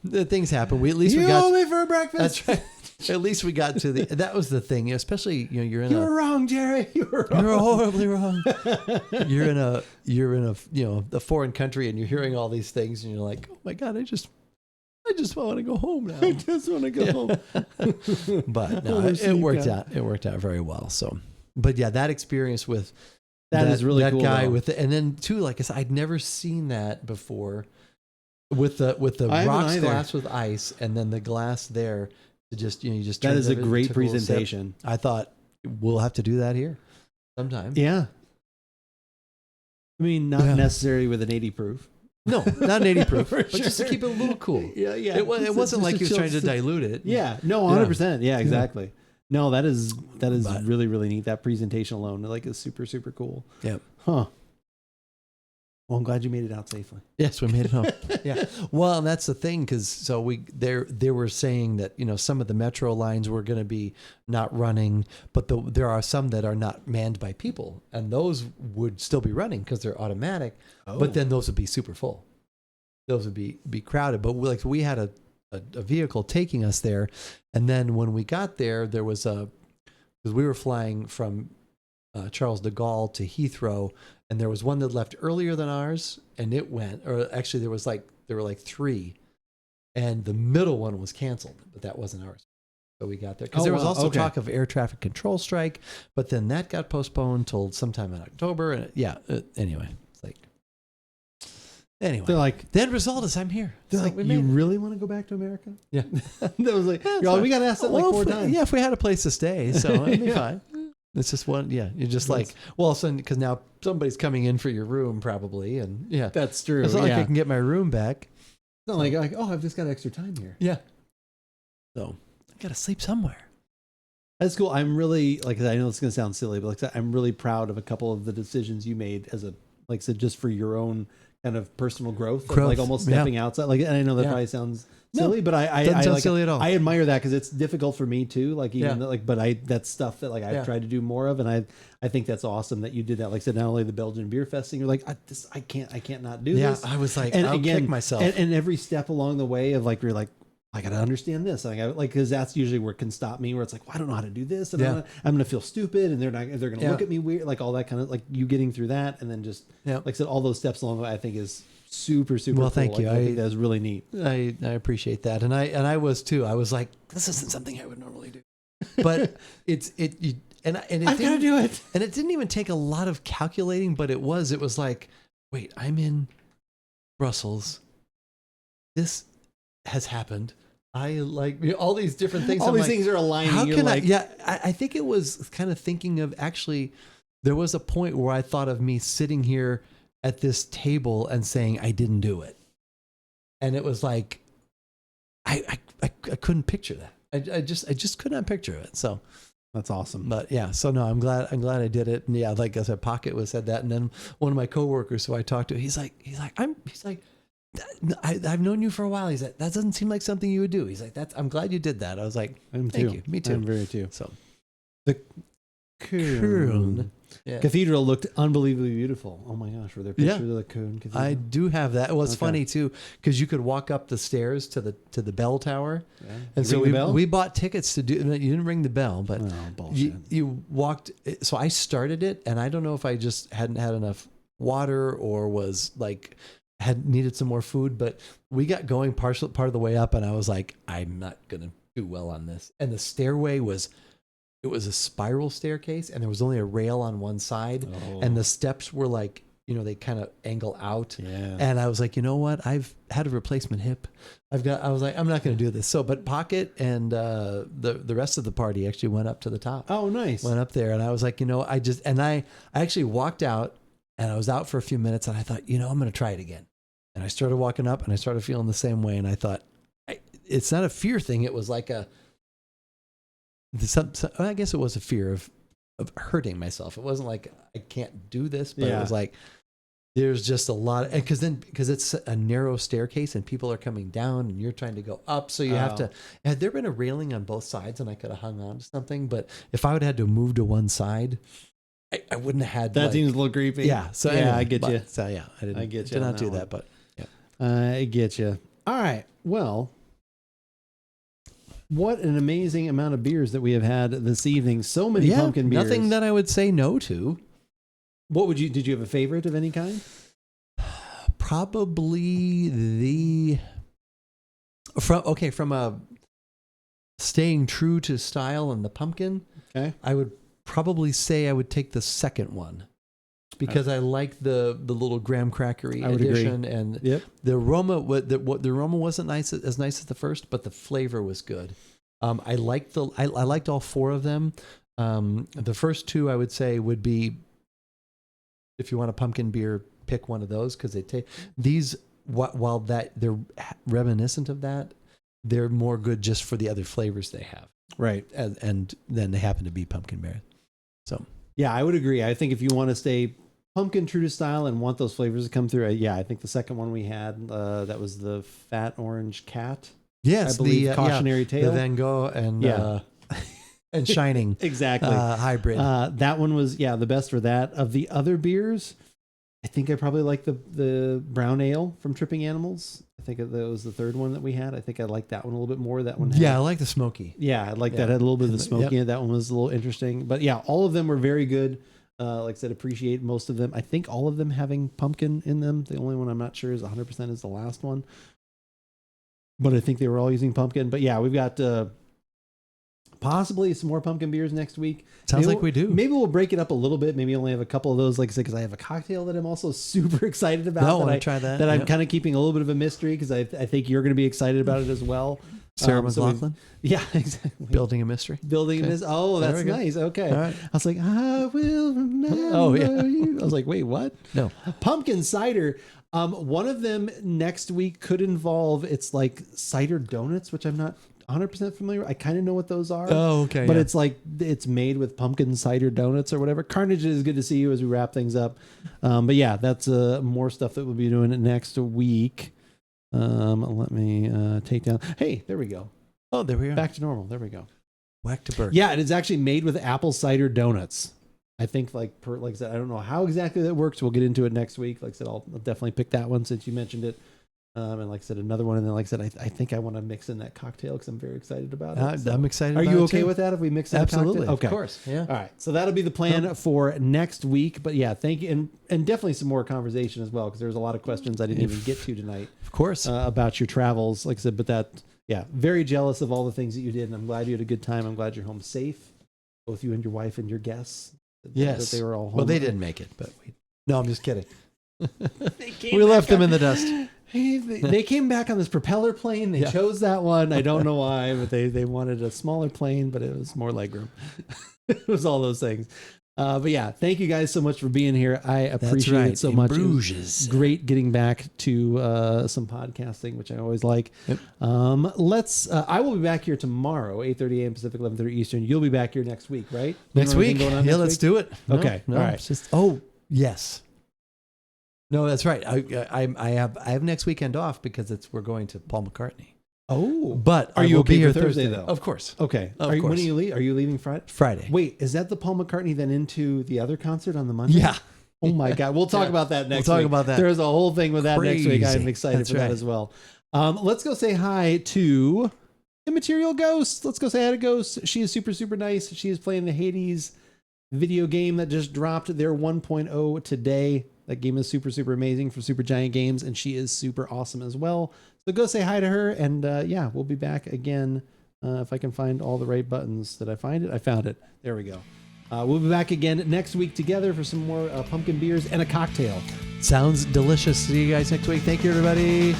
B: The things happen. We got
A: me for a breakfast.
B: That's right. At least we got to that was the thing, especially, you
A: were wrong, Jerry. You were wrong.
B: You're horribly wrong. You're in a, a foreign country and you're hearing all these things and you're like, oh my God, I just want to go home now.
A: I just want to go home.
B: But no, it worked out. It worked out very well. So, but yeah, that experience with
A: that is really
B: that
A: cool.
B: Guy with and then too, like I said, I'd never seen that before with the rocks glass with ice and then the glass there to just you just
A: that is a great presentation.
B: I thought we'll have to do that here sometime.
A: Yeah. I mean, not necessarily with an 80 proof.
B: No, not an 80 proof, but just to keep it a little cool.
A: Yeah.
B: It wasn't like he was trying to dilute it.
A: Yeah, no, 100%. Yeah, exactly. No, that is really, really neat. That presentation alone, like, is super, super cool.
B: Yep.
A: Huh. Well, I'm glad you made it out safely.
B: Yes, we made it home. Yeah. Well, and that's the thing, because they were saying that some of the metro lines were going to be not running, but there are some that are not manned by people, and those would still be running because they're automatic. Oh. But then those would be super full. Those would be crowded. But we had a vehicle taking us there, and then when we got there, there was because we were flying from Charles de Gaulle to Heathrow. And there was one that left earlier than ours, and it went. Or actually, there were like 3, and the middle one was canceled, but that wasn't ours. So we got there because there was also talk of air traffic control strike, but then that got postponed till sometime in October. And anyway, it's like they're like, the end result is I'm here.
A: They're like, you really want to go back to America?
B: Yeah,
A: that was like, we got asked that like 4 times.
B: Yeah, if we had a place to stay, so it'd be fine. It's just one, you're just like, well, because now somebody's coming in for your room probably, and
A: that's true.
B: It's not like I can get my room back.
A: It's not like, I've just got extra time here.
B: Yeah. So I got to sleep somewhere.
A: That's cool. I'm really, I know it's going to sound silly, but I'm really proud of a couple of the decisions you made as like I said, just for your own kind of personal growth. Of like almost stepping outside. Like, and I know that probably sounds silly, but I
B: doesn't
A: like,
B: silly at all.
A: I admire that because it's difficult for me too. Like even like, but that's stuff that like I've tried to do more of, and I think that's awesome that you did that. Like I said, not only the Belgian beer fest thing, you're like, I can't not do this.
B: I was like,
A: and
B: I'll
A: again,
B: kick myself.
A: And every step along the way of like, you're like, I got to understand this. Like, because that's usually where it can stop me, where it's like, well, I don't know how to do this. And I'm going to feel stupid, and they're going to look at me weird. Like all that kind of, like you getting through that. And then just, like I said, all those steps along the way, I think is super cool.
B: Thank you.
A: I think that's really neat.
B: I appreciate that. And I was too. I was like, this isn't something I would normally do, but and it
A: I've got to do it.
B: And it didn't even take a lot of calculating, but it was like, wait, I'm in Brussels. This has happened. I like all these different things.
A: All these things are aligning.
B: How
A: You're
B: can
A: like,
B: I think it was kind of thinking of actually, there was a point where I thought of me sitting here at this table and saying I didn't do it. And it was like, I couldn't picture that. I just could not picture it. So
A: that's awesome.
B: But yeah, so no, I'm glad I did it. And yeah, like I said, Pocket said that. And then one of my coworkers who I talked to, he's like, I've known you for a while. He's like, that doesn't seem like something you would do. He's like, I'm glad you did that. I was like, thank you. Me too.
A: I'm very too.
B: So
A: the Köln Cathedral looked unbelievably beautiful. Oh my gosh, were there pictures of the Köln Cathedral?
B: I do have that. It was funny too, because you could walk up the stairs to the bell tower. Yeah. And so we bought tickets to do. You didn't ring the bell, but you walked. So I started it, and I don't know if I just hadn't had enough water or was like had needed some more food, but we got going part of the way up, and I was like, I'm not gonna do well on this. And the stairway was a spiral staircase, and there was only a rail on one side, and the steps were like, they kind of angle out. Yeah. And I was like, you know what? I've had a replacement hip. I was like, I'm not going to do this. So, but Pocket and the rest of the party actually went up to the top.
A: Oh, nice.
B: Went up there, and I was like, I actually walked out, and I was out for a few minutes, and I thought, I'm going to try it again. And I started walking up, and I started feeling the same way, and I thought, it's not a fear thing. It was like I guess it was a fear of hurting myself. It wasn't like I can't do this, but it was like there's just a lot of, because it's a narrow staircase and people are coming down and you're trying to go up, so you have to. Had there been a railing on both sides and I could have hung on to something, but if I would have had to move to one side, I wouldn't have had.
A: That seems a little creepy.
B: Yeah. So anyway, I get you.
A: So yeah, I get you.
B: Did not do that, but yeah,
A: I get you. All right. Well. What an amazing amount of beers that we have had this evening. So many pumpkin beers.
B: Nothing that I would say no to.
A: Did you have a favorite of any kind?
B: Probably from a staying true to style and the pumpkin. Okay. I would probably say I would take the second one. Because I like the little graham crackery edition, and the aroma. The aroma wasn't as nice as the first, but the flavor was good. I liked all four of them. The first two I would say would be, if you want a pumpkin beer, pick one of those, because they take these. While that they're reminiscent of that, they're more good just for the other flavors they have.
A: Right,
B: and then they happen to be pumpkin beer. So
A: yeah, I would agree. I think if you want to stay pumpkin true to style and want those flavors to come through, I think the second one we had, that was the Fat Orange Cat.
B: Yes,
A: I believe Cautionary Tale,
B: the Van Gogh and and Shining
A: exactly
B: hybrid.
A: That one was the best for that. Of the other beers, I think I probably like the brown ale from Tripping Animals. I think that was the third one that we had. I think I liked that one a little bit more. That one,
B: I like the smoky.
A: Yeah, I like that. Had a little bit of the smoky. That one was a little interesting. But yeah, all of them were very good. Like I said, appreciate most of them. I think all of them having pumpkin in them. The only one I'm not sure is 100% is the last one. But I think they were all using pumpkin. But yeah, we've got possibly some more pumpkin beers next week.
B: Sounds like we do.
A: Maybe we'll break it up a little bit. Maybe only have a couple of those, like I said, because I have a cocktail that I'm also super excited about.
B: I want to try that.
A: That I'm kind of keeping a little bit of a mystery, because I think you're going to be excited about it as well.
B: Sarah McLachlan?
A: Yeah, exactly.
B: Building a mystery.
A: Building a mystery. Oh, that's nice. Okay.
B: Right.
A: I was like, I will remember you. I was like, wait, what?
B: No.
A: Pumpkin cider. One of them next week could involve, it's like cider donuts, which I'm not 100% familiar. I kind of know what those are.
B: Oh, okay.
A: But it's like, it's made with pumpkin cider donuts or whatever. Carnage, is good to see you as we wrap things up. But yeah, that's more stuff that we'll be doing next week. Let me take down. Hey, there we go.
B: Oh, there we are.
A: Back to normal. There we go.
B: Whack to Burke.
A: Yeah, it is actually made with apple cider donuts. I think like I said, I don't know how exactly that works. We'll get into it next week. Like I said, I'll definitely pick that one since you mentioned it. And like I said, another one. And then like I said, I think I want to mix in that cocktail because I'm very excited about it. So.
B: I'm excited
A: Are
B: about
A: you
B: it
A: okay
B: too.
A: with that if we mix in
B: Absolutely.
A: a cocktail? Okay.
B: Of course. Yeah.
A: All right. So that'll be the plan for next week. But yeah, thank you. And definitely some more conversation as well because there's a lot of questions I didn't even get to tonight.
B: Of course.
A: About your travels. Like I said, but yeah, very jealous of all the things that you did. And I'm glad you had a good time. I'm glad you're home safe. Both you and your wife and your guests.
B: Yes.
A: That they were all home.
B: Well, they didn't make it, but no, I'm just kidding.
A: We
B: left them in the dust.
A: They came back on this propeller plane. They chose that one. I don't know why, but they wanted a smaller plane, but it was more legroom. It was all those things. But yeah, thank you guys so much for being here. I appreciate it so much.
B: Bruges.
A: Great getting back to some podcasting, which I always like.
B: Yep.
A: I will be back here tomorrow, 8:30 a.m. Pacific, 11:30 Eastern. You'll be back here next week, right?
B: Next week?
A: Yeah,
B: let's do it.
A: Okay.
B: No,
A: all right.
B: Yes. No, that's right. I have next weekend off because we're going to Paul McCartney.
A: Oh,
B: but
A: are
B: I
A: you
B: will
A: okay
B: be here
A: for Thursday
B: though?
A: though?
B: Of course.
A: Okay.
B: Of
A: When
B: course.
A: do you leave? Are you leaving Friday?
B: Friday.
A: Wait, is that the Paul McCartney then into the other concert on the Monday?
B: Yeah.
A: Oh my God. We'll talk about that next week.
B: We'll talk about that.
A: There's a whole thing with that next week. I'm excited
B: That's
A: for that
B: right.
A: as well. Let's go say hi to Immaterial Ghost. Let's go say hi to Ghost. She is super, super nice. She is playing the Hades video game that just dropped their 1.0 today. That game is super, super amazing for Super Giant Games, and she is super awesome as well. So go say hi to her, and yeah, we'll be back again if I can find all the right buttons. Did I find it? I found it. There we go. We'll be back again next week together for some more pumpkin beers and a cocktail.
B: Sounds delicious. See you guys next week. Thank you, everybody.